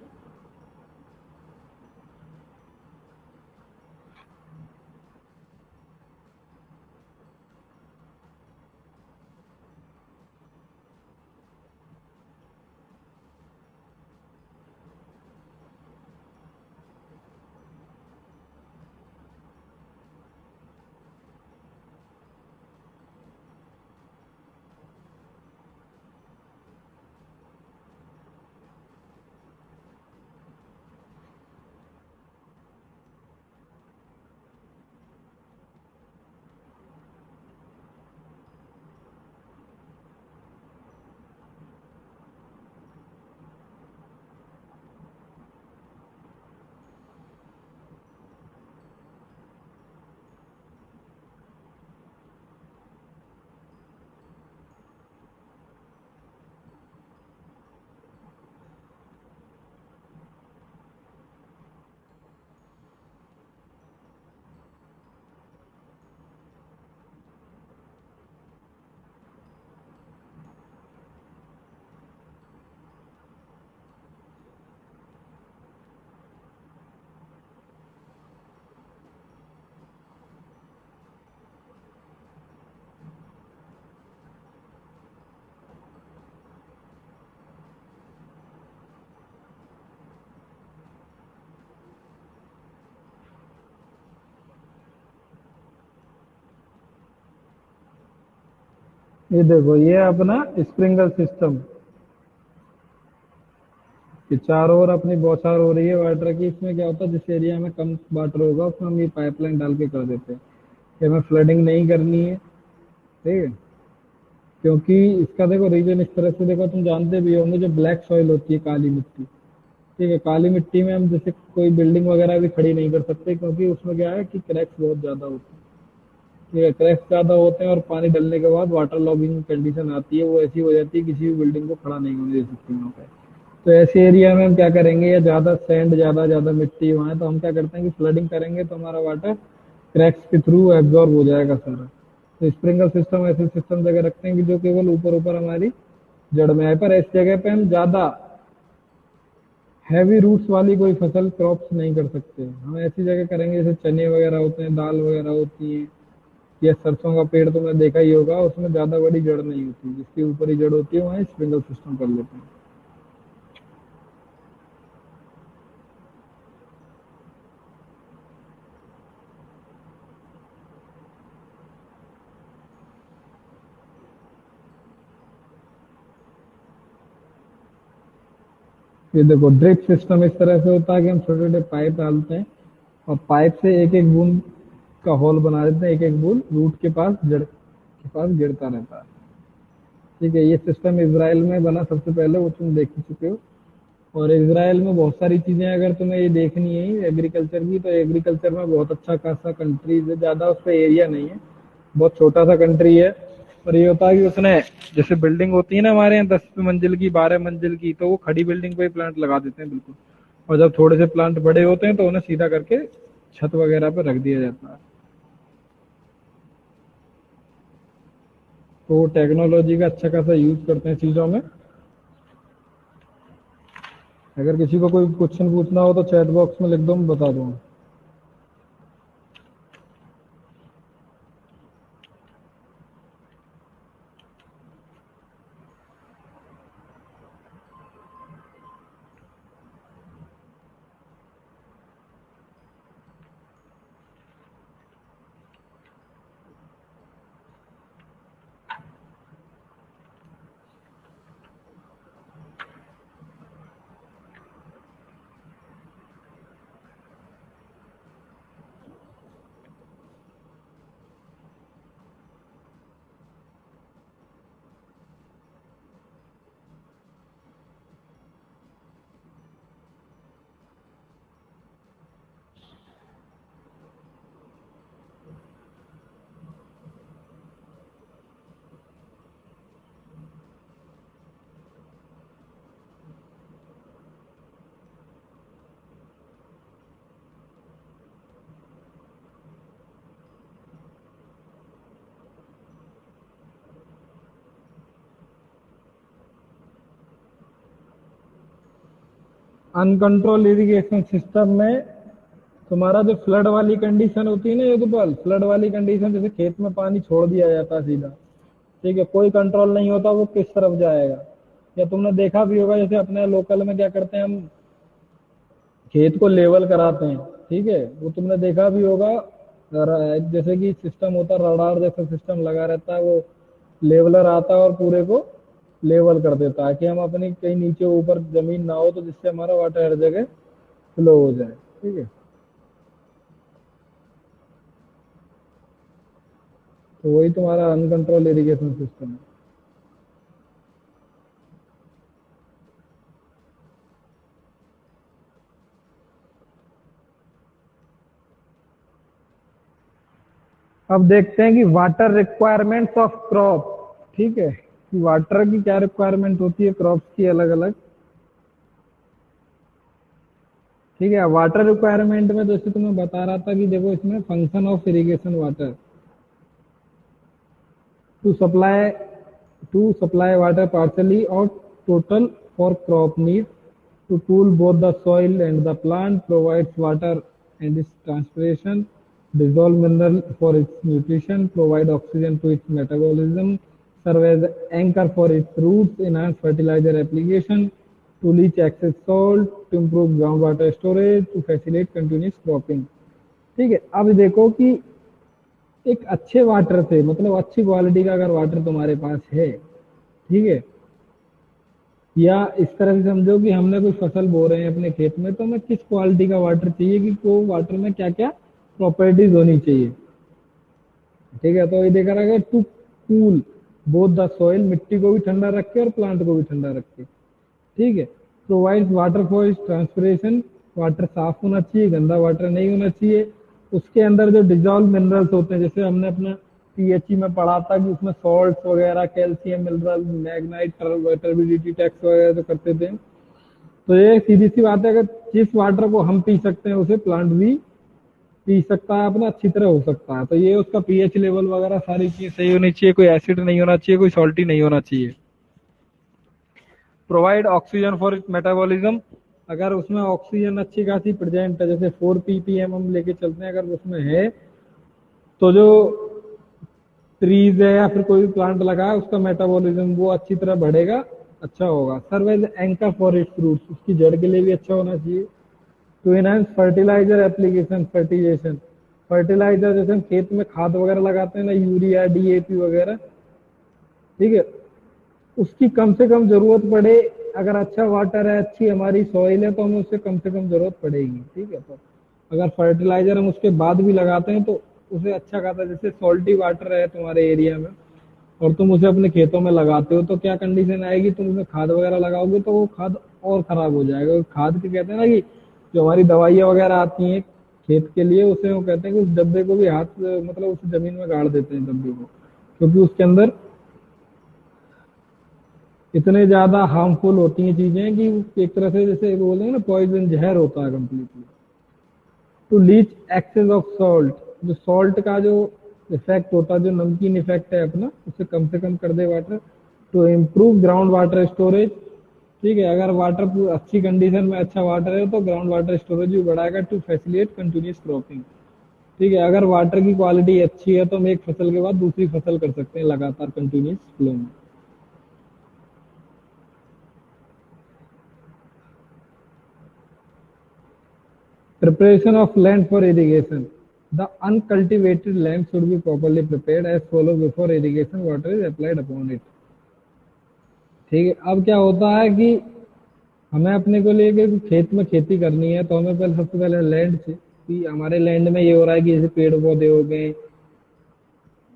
ये देखो, ये अपना स्प्रिंकलर सिस्टम कि चारों ओर अपनी बौछार हो रही है वाटर की। इसमें क्या होता है, जिस एरिया में कम वाटर होगा उसमें हम ये पाइपलाइन डाल के कर देते हैं कि हमें फ्लडिंग नहीं करनी है। ठीक है, क्योंकि इसका देखो रीजन इस तरह से, देखो तुम जानते भी होंगे, जो ब्लैक सॉइल होती है, काली मिट्टी। ठीक है, काली मिट्टी में हम जैसे कोई बिल्डिंग वगैरह भी खड़ी नहीं कर सकते, क्योंकि उसमें क्या है कि क्रैक्स बहुत ज्यादा होते हैं। ठीक है, क्रैक्स ज्यादा होते हैं और पानी डलने के बाद वाटर लॉगिंग कंडीशन आती है, वो ऐसी हो जाती है किसी भी बिल्डिंग को खड़ा नहीं होने दे सकती वहाँ पे। तो ऐसे एरिया में हम क्या करेंगे, या ज्यादा सैंड, ज्यादा ज्यादा मिट्टी वहाँ है, तो हम क्या करते हैं कि फ्लडिंग करेंगे तो हमारा वाटर क्रैक्स के थ्रू एब्जॉर्ब हो जाएगा सारा। तो स्प्रिंकलर सिस्टम ऐसे सिस्टम जगह रखते हैं कि जो केवल ऊपर ऊपर हमारी जड़ में आए, पर ऐसी जगह पे हम ज्यादा हैवी रूट्स वाली कोई फसल क्रॉप्स नहीं कर सकते। हम ऐसी जगह करेंगे जैसे चने वगैरह होते हैं, दाल वगैरह होती है, या सरसों का पेड़ तुमने देखा ही होगा, उसमें ज्यादा बड़ी जड़ नहीं होती, जिसकी ऊपर ही जड़ होती है वहाँ स्प्रिंकलर सिस्टम कर लेते हैं। ये देखो, ड्रिप सिस्टम इस तरह से होता है कि हम छोटे छोटे पाइप डालते हैं और पाइप से एक एक बूंद का होल बना देते हैं, एक एक बूंद रूट के पास, जड़ के पास गिरता रहता है। ठीक है, ये सिस्टम इसराइल में बना सबसे पहले, वो तुम देख ही चुके हो। और इसराइल में बहुत सारी चीजें, अगर तुम्हें ये देखनी है एग्रीकल्चर की, तो एग्रीकल्चर में बहुत अच्छा खासा कंट्रीज है, ज्यादा उस पर एरिया नहीं है, बहुत छोटा सा कंट्री है। और ये होता है कि उसने, जैसे बिल्डिंग होती है ना हमारे यहाँ 10 मंजिल की, 12 मंजिल की, तो वो खड़ी बिल्डिंग पे ही प्लांट लगा देते हैं बिल्कुल। और जब थोड़े से प्लांट बड़े होते हैं तो उन्हें सीधा करके छत वगैरह पे रख दिया जाता है। तो टेक्नोलॉजी का अच्छा खासा यूज करते हैं चीजों में। अगर किसी को कोई क्वेश्चन पूछना हो तो चैट बॉक्स में लिख दो, मैं बता दूंगा। अनकंट्रोल इरिगेशन सिस्टम में तुम्हारा जो फ्लड वाली कंडीशन होती है ना, ये तो फ्लड वाली कंडीशन, जैसे खेत में पानी छोड़ दिया जाता है सीधा, ठीक है, कोई कंट्रोल नहीं होता वो किस तरफ जाएगा। या तुमने देखा भी होगा, जैसे अपने लोकल में क्या करते हैं हम, खेत को लेवल कराते हैं। ठीक है, वो तुमने देखा भी होगा, जैसे कि सिस्टम होता है, रडार जैसा सिस्टम लगा रहता है, वो लेवलर आता है और पूरे को लेवल कर देता है कि हम अपनी कहीं नीचे ऊपर जमीन ना हो, तो जिससे हमारा वाटर हर जगह फ्लो हो जाए। ठीक है, तो वही तुम्हारा अनकंट्रोल इरिगेशन सिस्टम है। अब देखते हैं कि वाटर रिक्वायरमेंट्स ऑफ क्रॉप। ठीक है, कि वाटर की क्या रिक्वायरमेंट होती है क्रॉप्स की अलग अलग। ठीक है, वाटर रिक्वायरमेंट में जैसे तुम्हें बता रहा था कि देखो, इसमें function of irrigation water to supply water partially or total for crop need, to cool both the soil and the plant, provides water and its transpiration, dissolve mineral for its nutrition, provide oxygen to its metabolism, serve as anchor for its roots, enhance fertilizer application, to leach excess salt, to improve groundwater storage, to facilitate continuous cropping। ठीक है, अब देखो कि एक अच्छे water से, मतलब अच्छी क्वालिटी का अगर वाटर तुम्हारे पास है, ठीक है, या इस तरह से समझो कि हमने कोई फसल बो रहे हैं अपने खेत में, तो हमें किस क्वालिटी का वाटर चाहिए, कि वो वाटर में क्या क्या प्रॉपर्टीज होनी चाहिए। ठीक है, तो ये देखा रहेगा to cool both the soil, मिट्टी को भी ठंडा रखे और प्लांट को भी ठंडा रखे। ठीक है, provides water for transpiration, water साफ होना चाहिए, गंदा वाटर नहीं होना चाहिए। उसके अंदर जो डिजॉल्व मिनरल्स होते हैं, जैसे हमने अपना पीएचई में पढ़ा था कि उसमें सॉल्ट वगैरह, calcium mineral, Magnite, turbidity tax वगैरह जो करते थे। तो ये सीधी सी बात है, अगर जिस वाटर को हम पी सकते हैं उसे प्लांट भी पी सकता है अपना, अच्छी तरह हो सकता है। तो ये उसका पीएच लेवल वगैरह सारी चीज सही होनी चाहिए, कोई एसिड नहीं होना चाहिए, कोई सॉल्टी नहीं होना चाहिए। Provide oxygen for it metabolism, अगर उसमें ऑक्सीजन अच्छी खासी प्रेजेंट है, जैसे 4 ppm हम लेके चलते हैं अगर उसमें है, तो जो ट्रीज है या फिर कोई भी प्लांट लगा है उसका मेटाबॉलिज्म वो अच्छी तरह बढ़ेगा, अच्छा होगा। Serve as anchor for its roots, उसकी जड़ के लिए भी अच्छा होना चाहिए। To enhance fertiliser application, fertilisation, fertiliser जैसे हम खेत में खाद वगैरह लगाते हैं ना, यूरिया, डीएपी वगैरह, ठीक है, उसकी कम से कम जरूरत पड़े। अगर अच्छा वाटर है, अच्छी हमारी सॉइल है, तो हमें उससे कम से कम जरूरत पड़ेगी। ठीक है, तो अगर फर्टिलाइजर हम उसके बाद भी लगाते हैं तो उसे अच्छा खाता है। जैसे सॉल्टी वाटर है तुम्हारे एरिया में और तुम उसे अपने खेतों में लगाते हो, तो क्या कंडीशन आएगी, तुम उसमें खाद वगैरह लगाओगे तो वो खाद और खराब हो जाएगा। खाद के कहते हैं ना कि जो हमारी दवाइयाँ वगैरह आती हैं खेत के लिए, उसे वो कहते हैं कि उस डब्बे को भी हाथ, मतलब उस जमीन में गाड़ देते हैं डब्बे को, क्योंकि उसके अंदर इतने ज्यादा हार्मफुल होती हैं चीजें कि एक तरह से जैसे बोलेंगे ना, पॉइजन, जहर होता है completely. To leach excess of salt, जो सॉल्ट का जो इफेक्ट होता है, जो नमकीन इफेक्ट है अपना, उसे कम से कम कर दे water. To improve ground water storage, ठीक है, अगर वाटर अच्छी कंडीशन में अच्छा वाटर है तो ग्राउंड वाटर स्टोरेज भी बढ़ाएगा। टू फैसिलिटेट कंटिन्यूस क्रॉपिंग, ठीक है, अगर वाटर की क्वालिटी अच्छी है तो हम एक फसल के बाद दूसरी फसल कर सकते हैं लगातार कंटिन्यूस फ्लो में। Preparation of land for irrigation. The uncultivated land should be properly prepared as follows before irrigation water is applied upon it. ठीक है, अब क्या होता है कि हमें अपने को लेके खेत में खेती करनी है, तो हमें पहले सबसे पहले लैंड से, कि हमारे लैंड में ये हो रहा है कि जैसे पेड़ पौधे हो गए,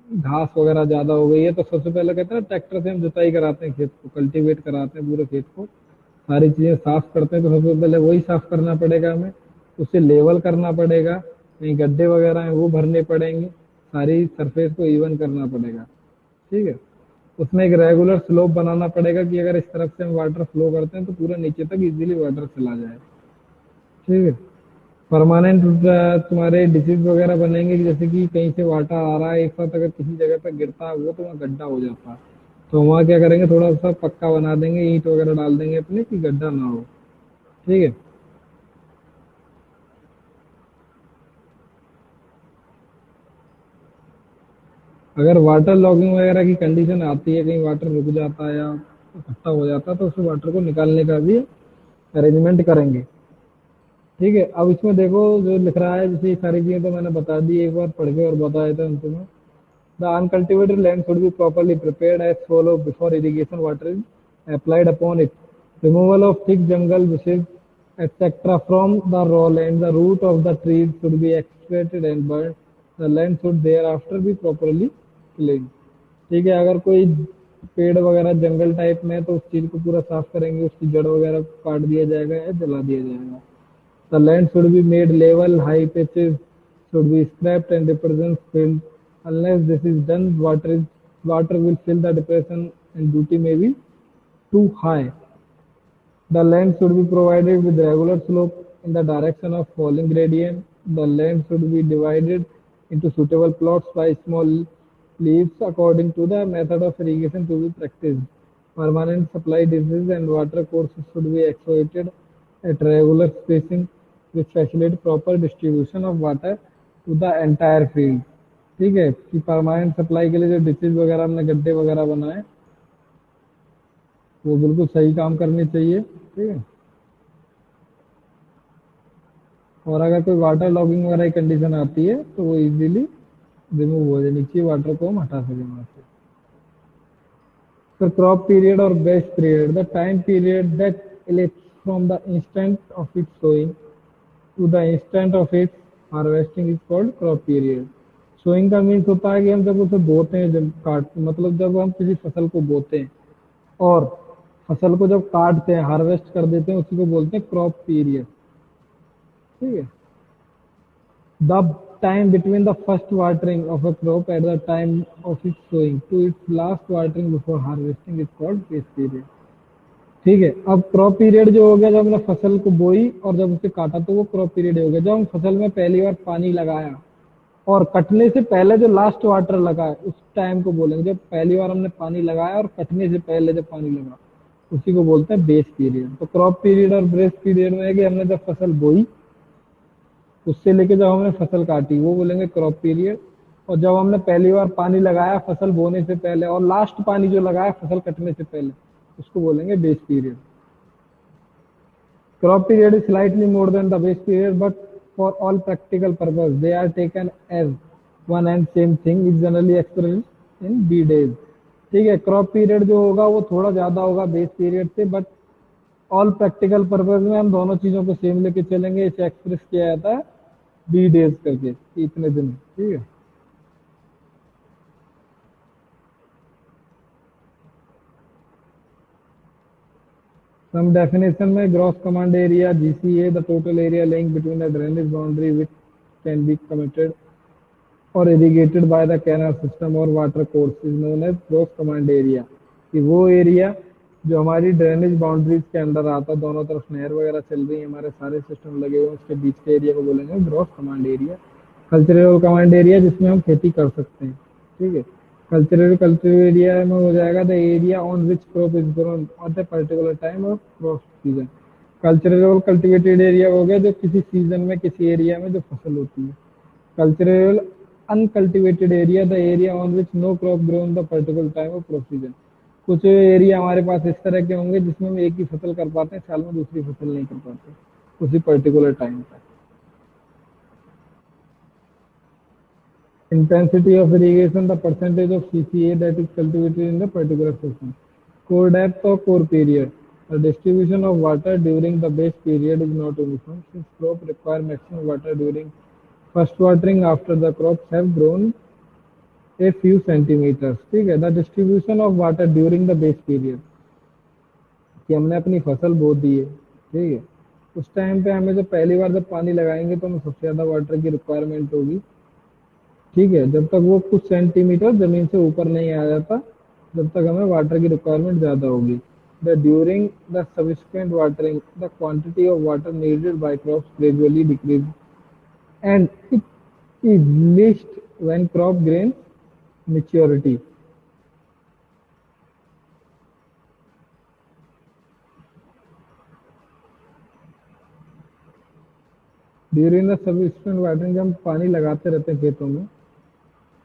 घास वगैरह ज्यादा हो गई है, तो सबसे पहले कहते हैं ट्रैक्टर से हम जुताई कराते हैं, खेत को कल्टीवेट कराते हैं पूरे खेत को, सारी चीजें साफ करते हैं। तो सबसे पहले वही साफ करना पड़ेगा हमें, उसे लेवल करना पड़ेगा, कहीं गड्ढे वगैरह हैं वो भरने पड़ेंगे, सारी सरफेस को इवन करना पड़ेगा। ठीक है, उसमें एक रेगुलर स्लोप बनाना पड़ेगा कि अगर इस तरफ से हम वाटर फ्लो करते हैं तो पूरा नीचे तक इजीली वाटर चला जाए। ठीक है, परमानेंट तुम्हारे डिजीज वगैरह बनेंगे, जैसे कि कहीं से वाटर आ रहा है एक साथ, अगर किसी जगह पर गिरता है वो तो वहाँ गड्ढा हो जाता है, तो वहाँ क्या करेंगे, थोड़ा सा पक्का बना देंगे, ईंट वगैरह डाल देंगे अपने, कि गड्ढा ना हो। ठीक है, अगर वाटर लॉगिंग वगैरह की कंडीशन आती है, कहीं वाटर रुक जाता है या इकट्ठा हो जाता है, तो उस वाटर को निकालने का भी अरेंजमेंट करेंगे। ठीक है, अब इसमें देखो जो लिख रहा है, जैसे ये सारी चीजें तो मैंने बता दी, एक बार पढ़ के और बताया था तुम्हें। The uncultivated land should be properly prepared as follow before irrigation water is applied upon it. Removal of thick jungle bushes, etc. from the raw land. The root of the trees should be excavated and burned. The land should thereafter be properly cleaned. ठीक है, अगर कोई पेड़ वगैरह जंगल type में है तो उस चीज को पूरा साफ करेंगे, उसकी जड़ वगैरह काट दिया जाएगा या जला दिया जाएगा। The land should be made level, high pitches should be scraped and depressions filled. Unless this is done, water will fill the depression and duty may be too high. The land should be provided with regular slope in the direction of falling gradient. The land should be divided into suitable plots by small leaves according to the method of irrigation to be practiced. Permanent supply dishes and water courses should be excavated at regular spacing which facilitate proper distribution of water to the entire field. ठीक है, कि permanent supply के लिए जो dishes वगैरह हमने गड्ढे वगैरह बनाए वो बिल्कुल सही काम करनी चाहिए। ठीक है, और अगर कोई वाटर लॉगिंग वगैरह की कंडीशन आती है तो वो इजीली रिमूव हो जाए, नीचे वाटर को हम हटा सकें वहां से। फिर क्रॉप पीरियड और best period, the time period that elapsed from the instant of its sowing to the instant of its harvesting is called crop period. Sowing का मीन्स होता है कि हम जब उसे बोते हैं, जब काट मतलब जब हम किसी फसल को बोते हैं और फसल को जब काटते हैं, हार्वेस्ट कर देते हैं, उसी को बोलते हैं क्रॉप पीरियड। ठीक है। The time between the first watering of a crop at the time of its sowing to its last watering before harvesting is called base period. ठीक है। अब क्रॉप पीरियड जो हो गया, जब हमने फसल को बोई और जब उसे काटा तो वो क्रॉप पीरियड हो गया। जब हम फसल में पहली बार पानी लगाया और कटने से पहले जो लास्ट वाटर लगा है उस टाइम को बोलेंगे। जब पहली बार हमने पानी लगाया और कटने से पहले जब पानी लगा, उसी को बोलते हैं बेस पीरियड। तो क्रॉप पीरियड और बेस पीरियड में है कि हमने जब फसल बोई उससे लेके जब हमने फसल काटी वो बोलेंगे क्रॉप पीरियड, और जब हमने पहली बार पानी लगाया फसल बोने से पहले और लास्ट पानी जो लगाया फसल कटने से पहले, उसको बोलेंगे base period. Crop period is slightly more than the base period, but for all practical purposes, they are taken as one and same thing, is generally expressed in B days. ठीक है। क्रॉप पीरियड जो होगा वो थोड़ा ज्यादा होगा base period से, but all practical purpose में हम दोनों चीजों को सेम लेके चलेंगे। इसे एक्सप्रेस किया जाता है बी डेज करके, इतने दिन। ठीक है। Some definition में gross command area GCA, the total area lying between the drainage boundary which can be committed or irrigated by the canal system or water course is known as gross command area। कि वो area जो हमारी drainage boundaries के अंदर आता है, दोनों तरफ नहर वगैरह चल रही है, हमारे सारे सिस्टम लगे हुए हैं, उसके बीच के एरिया को बोलेंगे gross command area. Cultural command area जिसमें हम खेती कर सकते हैं। ठीक है। कल्चरल एरिया में हो जाएगा the area on which crop is grown at a particular time of crop season. Cultural cultivated area हो गया जो किसी सीजन में किसी एरिया में जो फसल होती है। Cultural uncultivated area, the area on which no crop grown the particular time of crop season. कुछ एरिया हमारे पास इस तरह के होंगे जिसमें हम एक ही फसल कर पाते हैं, साल में दूसरी फसल नहीं कर पाते उसी पर्टिकुलर टाइम पर। Intensity of irrigation, the percentage of CCA that is cultivated in the particular season. Core depth or core period. The distribution of water during the base period is not uniform since crops require maximum water during first watering after the crops have grown a few centimeters। ठीक है। The distribution of water during the base period, कि हमने अपनी फसल बो दी है। ठीक है। उस टाइम पे हमें जब पहली बार जब पानी लगाएंगे तो हमें सबसे ज्यादा वाटर की रिक्वायरमेंट होगी। ठीक है। जब तक वो कुछ सेंटीमीटर जमीन से ऊपर नहीं आ जाता, जब तक हमें वाटर की रिक्वायरमेंट ज्यादा होगी। The during the subsequent watering the quantity of water needed by crops gradually decrease and it is least when crop gain maturity. During the subsequent watering, जब हम पानी लगाते रहते हैं खेतों में,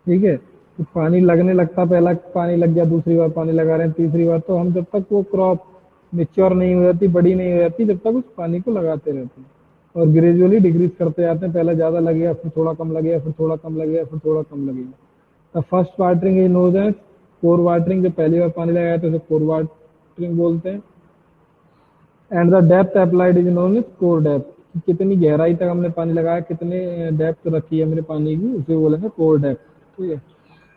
ठीक है, तो पानी लगने लगता, पहला पानी लग गया, दूसरी बार पानी लगा रहे हैं, तीसरी बार, तो हम जब तक वो क्रॉप मेच्योर नहीं हो जाती, बड़ी नहीं हो जाती, जब तक उस पानी को लगाते रहते हैं और ग्रेजुअली डिक्रीज करते जाते हैं। पहले ज्यादा लगेगा, फिर थोड़ा कम लगेगा, फिर थोड़ा कम लगेगा, फिर थोड़ा कम लगेगा। The first watering is known as kor watering. जब पहली बार पानी लगाया तो उसे कोर वाटरिंग बोलते हैं। And the depth applied is known as kor depth. कितनी गहराई तक हमने पानी लगाया, कितने डेप्थ रखी है हमने पानी की, उसे बोलेंगे कोर डेप्थ। ठीक है।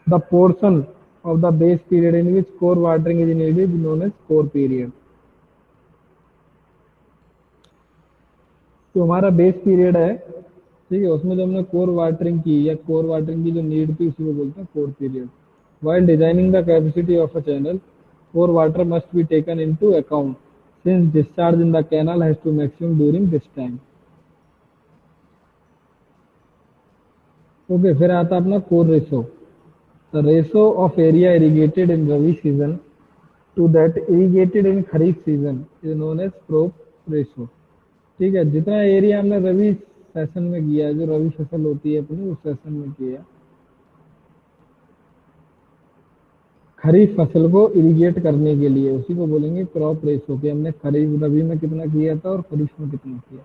The portion of the base period in which kor watering is needed is known as kor period. तो हमारा बेस पीरियड है, ठीक है, उसमें जो हमने कोर वाटरिंग की या कोर वाटरिंग की जो नीड थी उसी को बोलते हैं core period. While designing the capacity of a channel, core water must be taken into account since discharge in the canal has to maximum during this time। Okay. फिर आता अपना crop ratio. The ratio of area irrigated in rabi season to that irrigated in kharif season is known as crop ratio. ठीक है। जितना area हमने Ravi session में किया, जो रवि फसल होती है अपनी उस सेशन में किया, खरीफ फसल को इरिगेट करने के लिए, उसी को बोलेंगे क्रॉप रेशो। कि हमने खरीफ रबी में कितना किया था और खरीफ में कितना किया।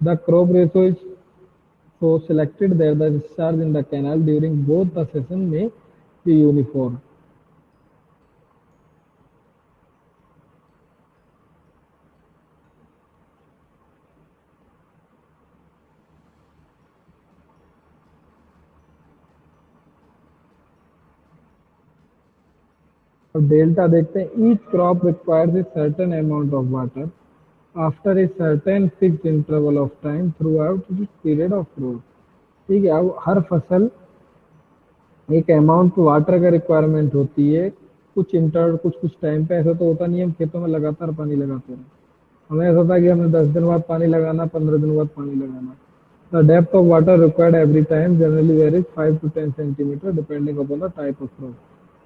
The crop ratio is So selected there the discharge in the canal during both the session may be uniform. और डेल्टा देखते हैं, each crop requires a certain amount of water after a certain fixed interval of time throughout its period of growth. ठीक है, अब हर फसल एक amount water का requirement होती है, कुछ इंटर कुछ कुछ टाइम पे। ऐसा तो होता नहीं है हम खेतों में लगातार पानी लगाते हैं, हमें ऐसा था कि हमें 10 दिन बाद पानी लगाना, 15 दिन बाद पानी लगाना। The depth of water required every time generally varies 5 to 10 centimetre depending upon the type of crop.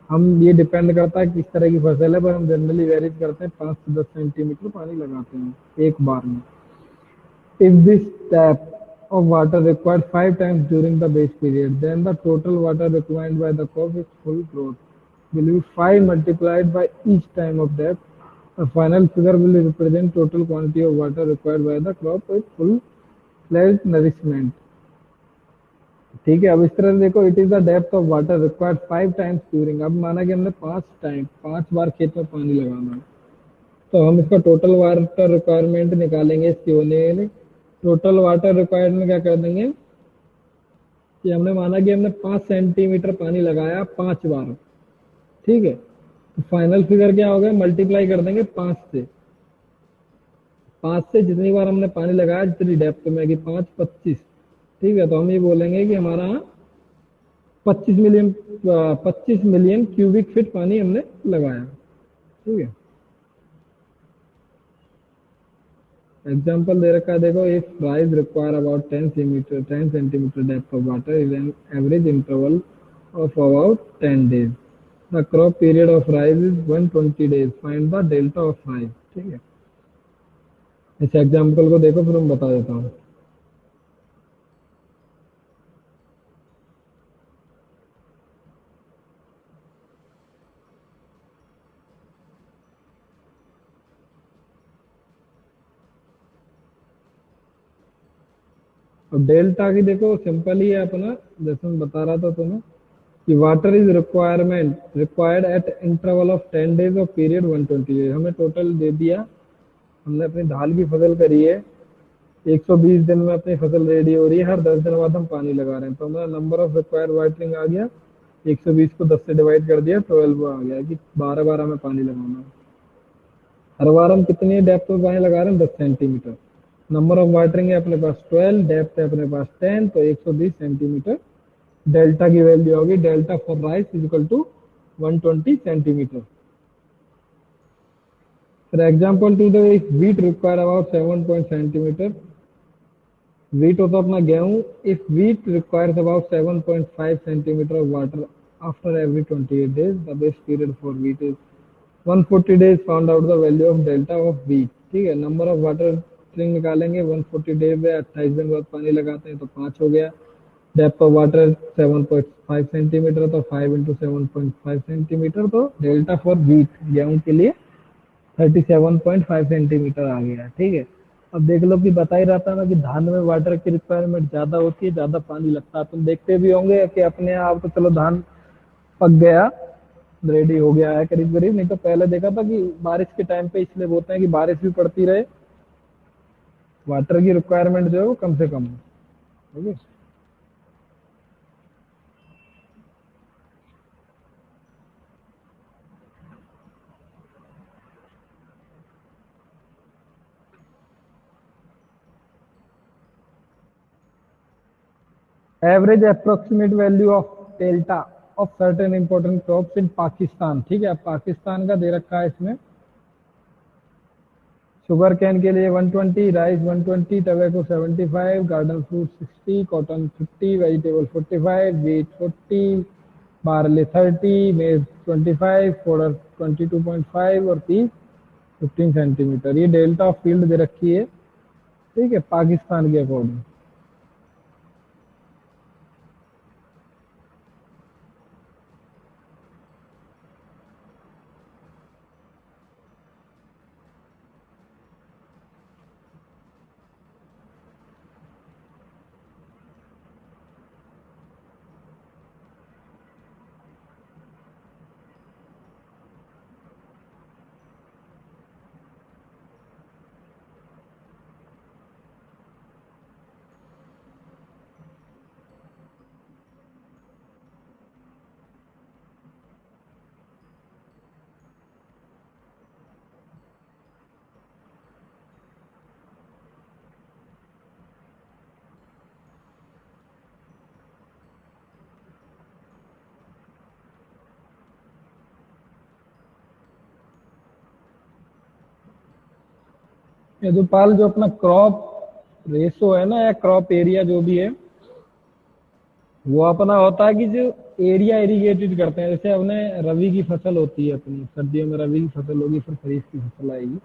हम ये डिपेंड करता है किस तरह की फसल है, पर हम जनरली वेरीज करते हैं 5 से 10 सेंटीमीटर पानी लगाते हैं एक बार में। If this tap of water required 5 times during the base period, then the total water required by the crop is full growth will be 5 multiplied by each time of depth. The final figure will represent total quantity of water required by the crop with full fledged nourishment. ठीक है, अब इस तरह से देखो, it is the depth of water required 5 times during. अब माना कि हमने 5 बार खेत में पानी लगाना है, तो हम इसका टोटल वाटर रिक्वायरमेंट निकालेंगे इसकी होने के लिए। टोटल वाटर रिक्वायर्ड में क्या कर देंगे कि हमने माना कि हमने 5 सेंटीमीटर पानी लगाया 5 बार। ठीक है, तो फाइनल फिगर क्या हो गया, मल्टीप्लाई कर देंगे 5 से जितनी बार हमने पानी लगाया, जितनी डेप्थ में कि 5 25। ठीक है, तो हम ये बोलेंगे कि हमारा 25 मिलियन क्यूबिक फीट पानी हमने लगाया। ठीक है, एग्जाम्पल दे रखा है, देखो, if rise require about 10 centimetre depth of water is an average interval of about 10 days। The crop period of rise is 120 days। Find the delta of rise. ठीक है, इस एग्जाम्पल को देखो, फिर मैं बता देता हूँ। अब डेल्टा की देखो सिंपल ही है अपना, जैसे मैं बता रहा था तुम्हें कि water is required at interval of 10 days of period 120 days। हमें टोटल दे दिया, हमने अपनी दाल की फसल करी है, 120 दिन में अपनी फसल रेडी हो रही है, हर 10 दिन बाद हम पानी लगा रहे हैं, तो हमारा नंबर ऑफ रिक्वायर्ड वाटरिंग आ गया, 120 को 10 से डिवाइड कर दिया, 12 आ गया कि 12 बार हमें पानी लगाना है। हर बार हम कितनी डेप्थ में पानी लगा रहे हैं, 10 सेंटीमीटर। नंबर ऑफ वाटरिंग है अपने पास 12, डेप्थ है अपने पास 10, तो 120 सेंटीमीटर डेल्टा की वैल्यू होगी। Delta for rice is equal to 120 centimetre. For example, to the wheat require about 7 centimeter, wheat होता अपना गेहूं। if wheat requires about 7.5 centimeter of water after every 28 days, the best period for wheat is 140 days। Found out the value of delta of wheat. ठीक है, number of water string निकालेंगे, 140 days में 28 दिन बाद पानी लगाते हैं, तो 5 हो गया। डेप्थ ऑफ वाटर 7.5 सेंटीमीटर, तो 5 इंटू 7.5 सेंटीमीटर, तो डेल्टा फॉर व्हीट गेहूं के लिए 37.5 सेंटीमीटर आ गया। ठीक है, अब देख लो कि बता ही रहा था ना कि धान में वाटर की रिक्वायरमेंट ज्यादा होती है, ज्यादा पानी लगता है। तुम देखते भी होंगे कि अपने आप तो चलो धान पक गया, रेडी हो गया है करीब करीब, नहीं तो पहले देखा था कि बारिश के टाइम पे इसलिए बोलते हैं कि बारिश भी पड़ती रहे, वाटर की रिक्वायरमेंट जो है वो कम से कम हो। ठीक है, average approximate value of delta of certain important crops इन पाकिस्तान। ठीक है, अब पाकिस्तान का दे रखा है इसमें, शुगर कैन के लिए 120, rice 120, tobacco 75, garden fruit 60, cotton 50, vegetable 45, wheat 40, barley 30, मेज 25, फोडर 22.5 और पीस 15 सेंटीमीटर। ये डेल्टा ऑफ फील्ड दे रखी है। ठीक है, पाकिस्तान के अकॉर्डिंग। यदुपाल, जो अपना क्रॉप रेशो है ना, या क्रॉप एरिया जो भी है, वो अपना होता है कि जो एरिया इरिगेटेड करते हैं, जैसे अपने रबी की फसल होती है, अपनी सर्दियों में रबी की फसल होगी, फिर खरीफ की फसल आएगी,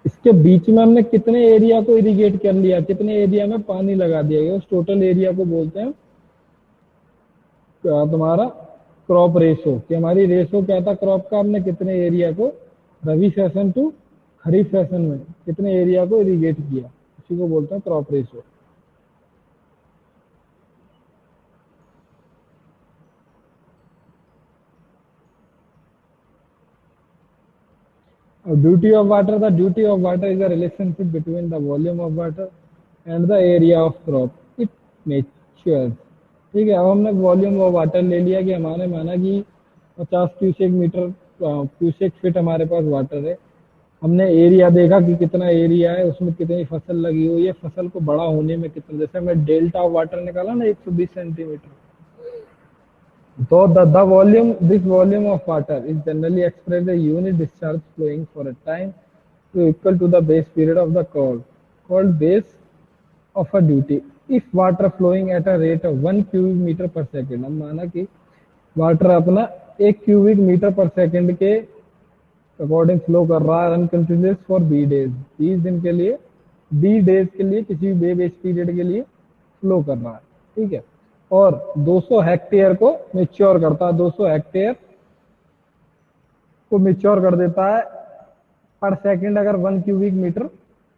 इसके बीच में हमने कितने एरिया को इरिगेट कर लिया, कितने एरिया में पानी लगा दिया गया, उस टोटल एरिया को बोलते हैं तुम्हारा क्रॉप रेशो। कि हमारी रेशो क्या था क्रॉप का, हमने कितने एरिया को रबी सेशन टू खरीफ सेशन में कितने एरिया को इरिगेट किया, इसी को बोलते हैं crop ratio. Duty of water, the duty of water is a relationship between the volume of water and the area of crop it matures। ठीक है, अब हमने वॉल्यूम ऑफ वाटर ले लिया कि हमारे माना कि 50 क्यूसेक मीटर क्यूसेक फीट हमारे पास वाटर है। हमने एरिया देखा कि कितना एरिया है, उसमें कितनी फसल लगी हुई है, फसल को बड़ा होने में कितना, जैसे हमें डेल्टा ऑफ वाटर निकाला ना 120 centimetre, so the volume, this volume of water is generally expressed as unit discharge flowing for a time to equal to the base period of the called base of a duty। If water flowing at a rate of 1 cubic meter per second, हम माना कि water अपना 1 cubic metre पर second के according flow कर रहा है अनकंटिन्यूस for be days, 20 दिन के लिए, बी डेज के लिए, किसी भी बेस पीरियड के लिए फ्लो कर रहा है। ठीक है, और 200 हेक्टेयर को मेच्योर करता है, 200 हेक्टेयर को मेच्योर कर देता है पर सेकंड, अगर 1 क्यूबिक मीटर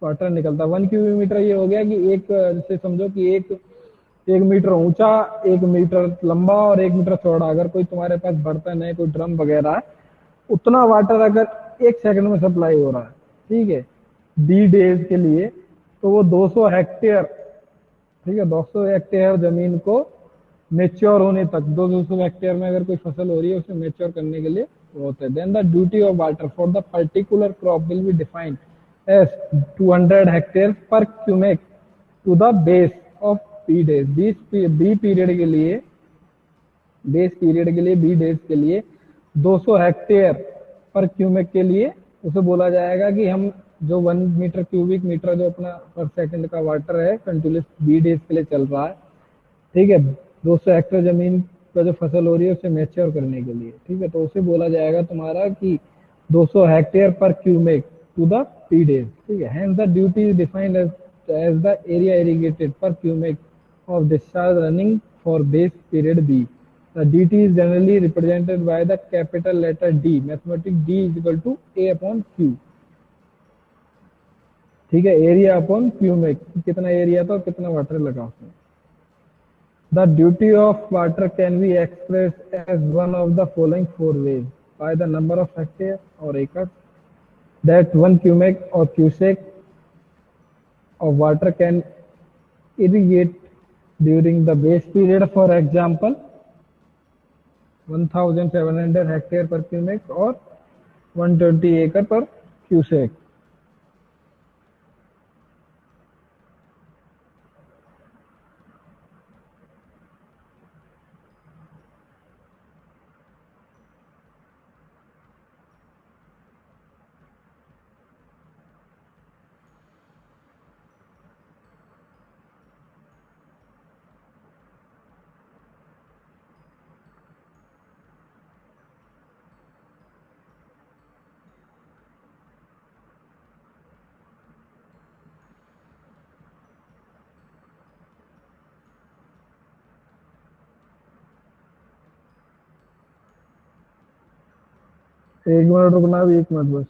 वाटर निकलता है। 1 क्यूबिक मीटर ये हो गया कि एक, जैसे समझो कि एक मीटर ऊंचा, 1 मीटर लंबा और 1 मीटर चौड़ा, अगर कोई तुम्हारे पास बर्तन है, कोई ड्रम वगैरह है, उतना वाटर अगर 1 सेकंड में सप्लाई हो रहा है, ठीक है, बी डेज के लिए, तो वो 200 हेक्टेयर, ठीक है, 200 हेक्टेयर जमीन को मेच्योर होने तक, 200 हेक्टेयर में अगर कोई फसल हो रही है, उसे मेच्योर करने के लिए होता है। Then the duty of water for the particular crop will be defined as 200 hectare per cumec to the base of B days. B period के लिए, बेस पीरियड के लिए, बी डेज के लिए 200 हेक्टेयर पर क्यूमेक के लिए उसे बोला जाएगा कि हम जो 1 मीटर क्यूबिक मीटर जो अपना पर सेकंड का वाटर है कंटिन्यूस बी डेज के लिए चल रहा है, ठीक है, 200 हेक्टेयर जमीन का जो फसल हो रही है उसे मैच्योर करने के लिए, ठीक है, तो उसे बोला जाएगा तुम्हारा कि 200 hectare per cumec to the P days. ठीक है, hence the duty is defined as the area irrigated per cumec of discharge running for base period B. The dt is generally represented by the capital letter D, mathematics D is equal to A upon Q। ठीक है, area upon Q में कितना area था और कितना water लगा उसमें। The duty of water can be expressed as one of the following four ways: by the number of hectares or acres that 1 cubic or cubic of water can irrigate during the base period, for example 1700 hectare per cumec और 120 एकड़ पर cusec. एक minute रुकना, अभी 1 minute बस।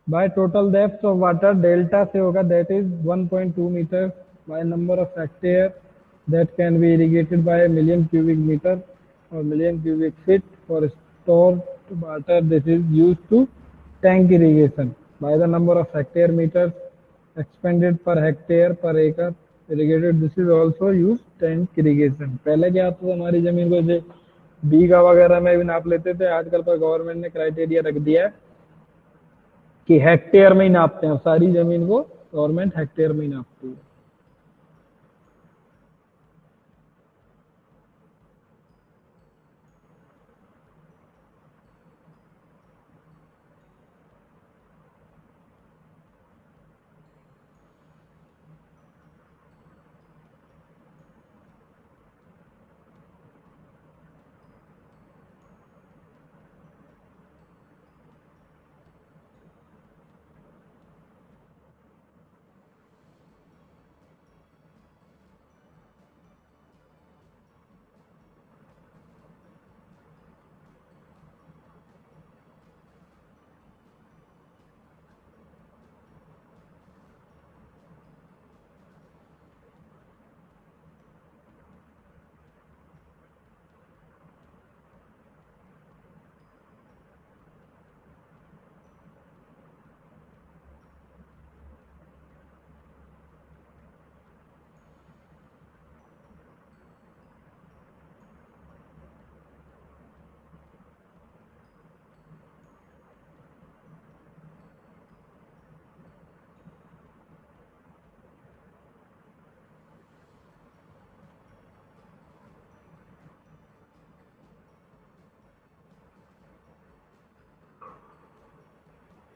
By total depth of water, delta से होगा that is 1.2 metre, by number of hectare that can be irrigated by million cubic metre और million cubic feet for stored water, this is used to tank irrigation. By the number of hectare meters expended per hectare per acre irrigated, this is also used tank irrigation. पहले क्या होता था, हमारी जमीन को जो बीघा वगैरह में भी नाप लेते थे, आजकल पर गवर्नमेंट ने क्राइटेरिया रख दिया है कि हेक्टेयर में ही नापते हैं, सारी जमीन को गवर्नमेंट हेक्टेयर में ही नापती है।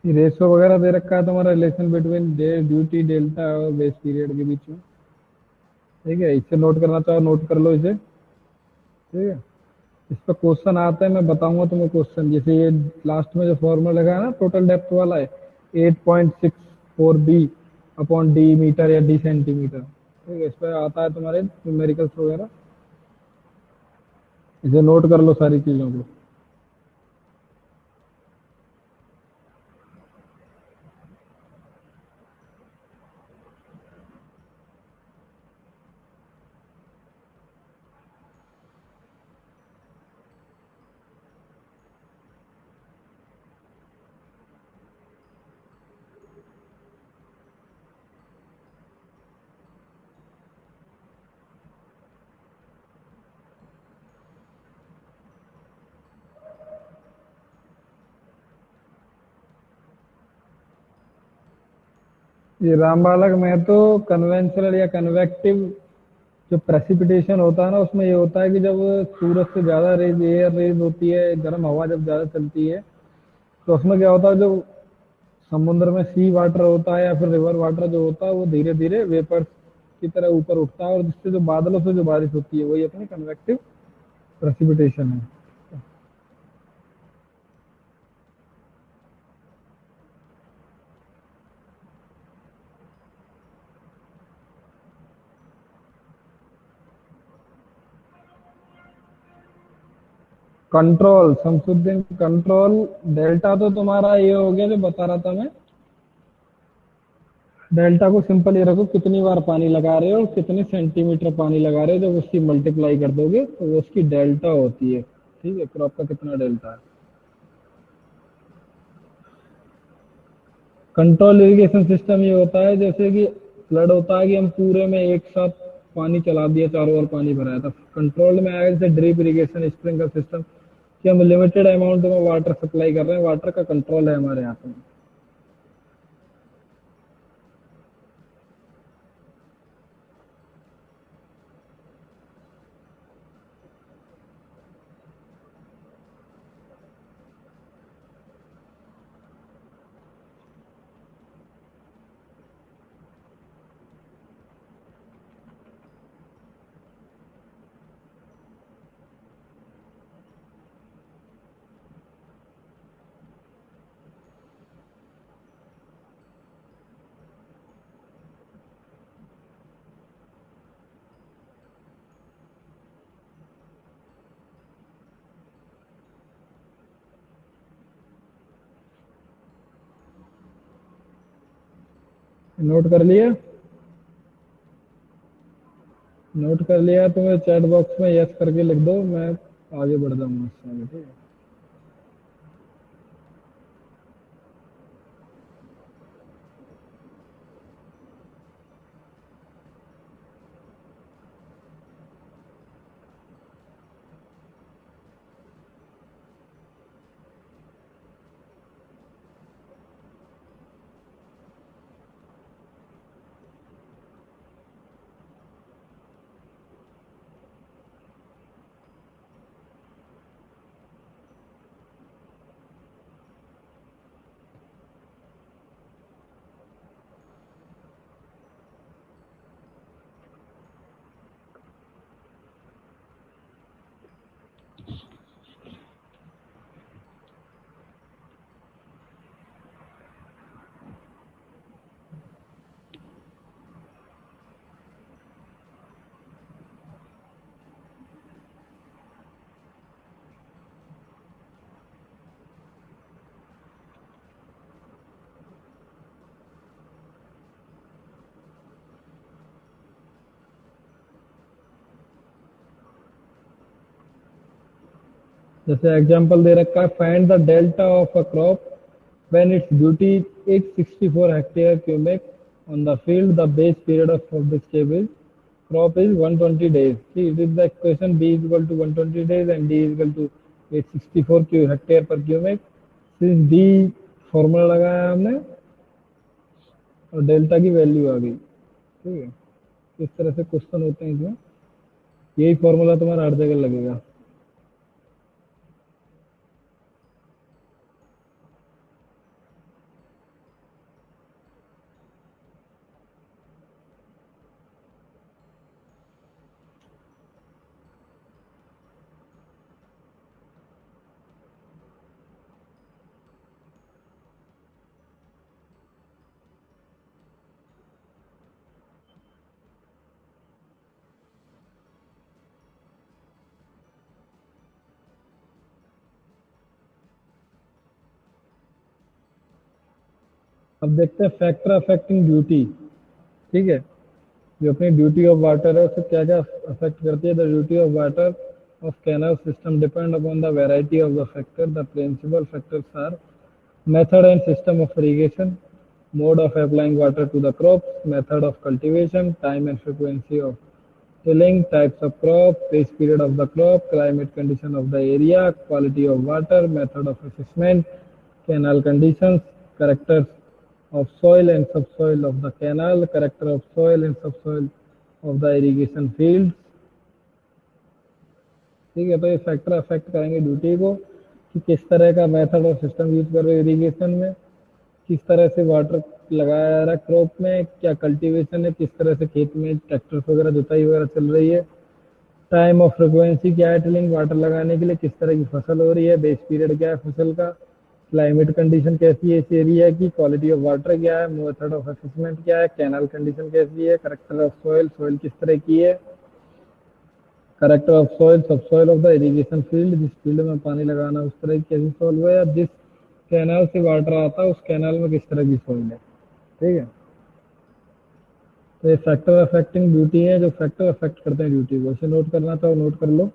रेशो वगैरह दे रखा है तुम्हारा, रिलेशन बिटवीन ड्यूटी डेल्टा और बेस पीरियड के बीच में। ठीक है, इसे नोट करना चाहो नोट कर लो इसे। ठीक है, इस पर क्वेश्चन आता है, मैं बताऊंगा तुम्हें क्वेश्चन। जैसे ये लास्ट में जो फॉर्मूला लगा है ना टोटल डेप्थ वाला है, 8.64 बी अपॉन डी मीटर या डी सेंटीमीटर। ठीक है, इस पर आता है तुम्हारे न्यूमेरिकल्स वगैरह, इसे नोट कर लो सारी चीजों को। ये राम बालक में तो कन्वेंशनल या कन्वेक्टिव जो प्रेसिपिटेशन होता है ना, उसमें ये होता है कि जब सूरज से ज्यादा रेज, एयर रेज होती है, गर्म हवा जब ज्यादा चलती है, तो उसमें क्या होता है, जो समुद्र में सी वाटर होता है या फिर रिवर वाटर जो होता है, वो धीरे धीरे वेपर्स की तरह ऊपर उठता है, और जिससे जो बादलों से जो बारिश होती है वही अपनी कन्वेक्टिव प्रेसिपिटेशन है। कंट्रोल शमसुद्दीन, कंट्रोल डेल्टा तो तुम्हारा ये हो गया जो बता रहा था मैं। डेल्टा को सिंपल ये रखो, कितनी बार पानी लगा रहे हो और कितने सेंटीमीटर पानी लगा रहे हो, जब उसकी मल्टीप्लाई कर दोगे तो वो उसकी डेल्टा होती है। ठीक है, क्रॉप का कितना डेल्टा है। कंट्रोल इरिगेशन सिस्टम ये होता है जैसे कि फ्लड होता है कि हम पूरे में एक साथ पानी चला दिया, चारों ओर पानी भराया था। कंट्रोल में आएगा जैसे ड्रिप इरिगेशन, स्प्रिंकलर सिस्टम, कि हम लिमिटेड अमाउंट में वाटर सप्लाई कर रहे हैं, वाटर का कंट्रोल है हमारे यहाँ पे। नोट कर लिया? नोट कर लिया तो मेरे चैट बॉक्स में यस करके लिख दो, मैं आगे बढ़ जाऊंगा उससे आगे, ठीक है? जैसे एग्जांपल दे रखा है, find the delta of a crop when its duty is 64 hectare cubic on the field, the base period of the crop is 120 days. See, it is the equation b is equal to 120 days and d is equal to 864 hectare per cubic. Since d formula लगाया हमने और delta की value आ गई, ठीक है? इस तरह से क्वेश्चन होते हैं इसमें, यही फॉर्मूला तुम्हारा हर जगह लगेगा। अब देखते हैं फैक्टर अफेक्टिंग ड्यूटी, ठीक है? जो अपनी ड्यूटी ऑफ वाटर है उसे क्या क्या अफेक्ट करती है। The duty of water of canal system depend upon the variety of the factor. The principal factors are method and system of irrigation, mode of applying water to the crops, method of cultivation, time and frequency of tilling, types of crop, base period of the crop, climate condition of the area, quality of water, method of assessment, canal conditions, characters of soil and subsoil of the canal, character of soil and subsoil of the irrigation fields, ठीक है? तो ये factor affect करेंगे duty को कि किस तरह का मेथड और सिस्टम यूज कर रहे हो इरिगेशन में, किस तरह से वाटर लगाया जा रहा है क्रॉप में, क्या कल्टीवेशन है, किस तरह से खेत में ट्रैक्टर्स वगैरह जुताई वगैरह चल रही है, टाइम ऑफ फ्रिक्वेंसी क्या है टिलिंग वाटर लगाने के लिए, किस तरह की फसल हो रही है, बेस पीरियड क्या है फसल का, क्लाइमेट कंडीशन कैसी है इस एरिया की, क्वालिटी ऑफ वाटर क्या है, मेथड ऑफ असेसमेंट क्या है, कैनाल कंडीशन कैसी है, करेक्टर ऑफ सोइल, सोइल किस तरह की है, करेक्टर ऑफ सॉइल सब soil of the irrigation field, जिस फील्ड में पानी लगाना उस तरह की कैसी सॉइल है, या जिस कैनाल से वाटर आता है उस कैनाल में किस तरह की सॉइल है, ठीक है? तो ये फैक्टर अफेक्टिंग ड्यूटी है, जो फैक्टर अफेक्ट करते हैं ड्यूटी को। इसे नोट करना चाहो नोट कर लो।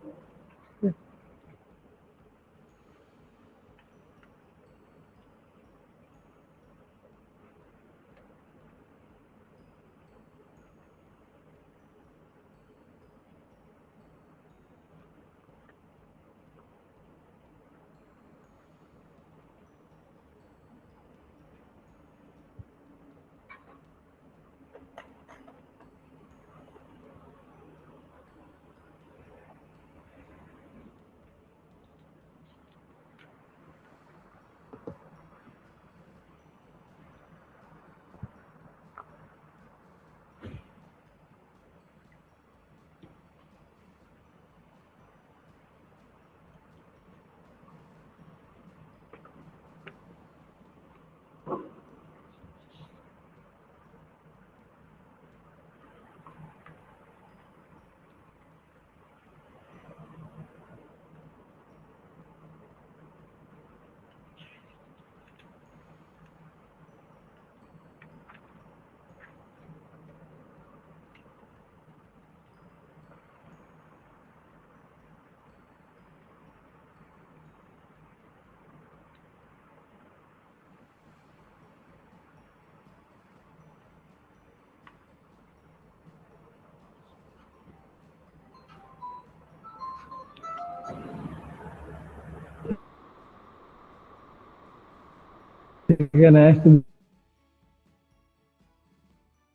नेक्स्ट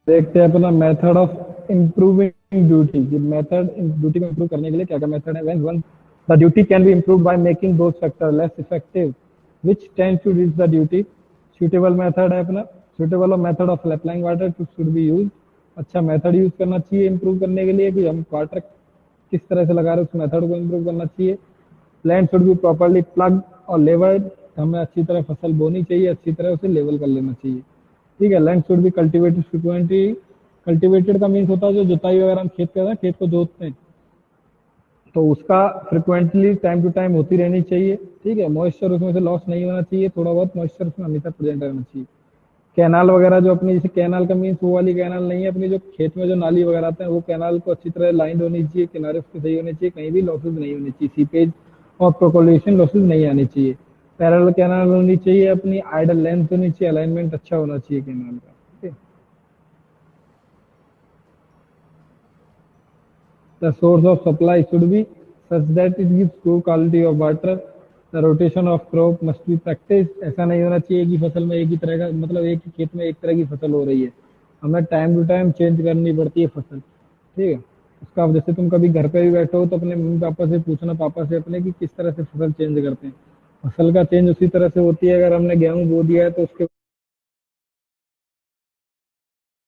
देखते हैं अपना मेथड ऑफ इम्प्रूविंग ड्यूटी। कि मेथड ड्यूटी को इम्प्रूव करने के लिए क्या क्या मेथड है। When the duty can be improve by making those factor less effective which tend to reach the duty. Suitable method है अपना, suitable method of applying water to should be use. अच्छा method use करना चाहिए improve करने के लिए कि हम वाटर किस तरह से लगा रहे हैं उस मेथड को इम्प्रूव करना चाहिए। Land should be properly plug और लेवल्ड, हमें अच्छी तरह फसल बोनी चाहिए, अच्छी तरह उसे लेवल कर लेना चाहिए। ठीक है। Land should be cultivated frequently. Cultivated का मीन्स होता है जो जुताई वगैरह हम खेत करते हैं, खेत को जोतते हैं, तो उसका फ्रिक्वेंटली टाइम टू टाइम होती रहनी चाहिए। ठीक है। मॉइस्चर उसमें से लॉस नहीं होना चाहिए, थोड़ा बहुत मॉइस्चर उसमें हमेशा प्रेजेंट रहना चाहिए। कैनाल वगैरह जो अपनी, जैसे कैनाल का मीन्स वो वाली कैनाल नहीं है अपनी, जो खेत में जो नाली वगैरह आते हैं वो कैनाल को अच्छी तरह लाइन होनी चाहिए, किनारे उसके सही होने चाहिए, कहीं भी लॉसेज नहीं होनी चाहिए, सीपेज और प्रोकोलेशन लॉसेज नहीं आनी चाहिए। पैरेलल कैनाल होनी चाहिए अपनी, आइडल लेंथ होनी चाहिए, अलाइनमेंट अच्छा होना चाहिए कैनाल का। ठीक है। The source of supply should be such that it gives good quality of water. The rotation of crop must be practiced. ऐसा नहीं होना चाहिए कि फसल में एक ही तरह का, मतलब एक ही खेत में एक तरह की फसल हो रही है, हमें टाइम टू टाइम चेंज करनी पड़ती है फसल। ठीक है। उसका जैसे तुम कभी घर पे भी बैठो हो तो अपने मम्मी पापा से पूछना, पापा से अपने, कि किस तरह से फसल चेंज करते हैं। फसल का चेंज उसी तरह से होती है, अगर हमने गेहूं बो दिया है तो उसके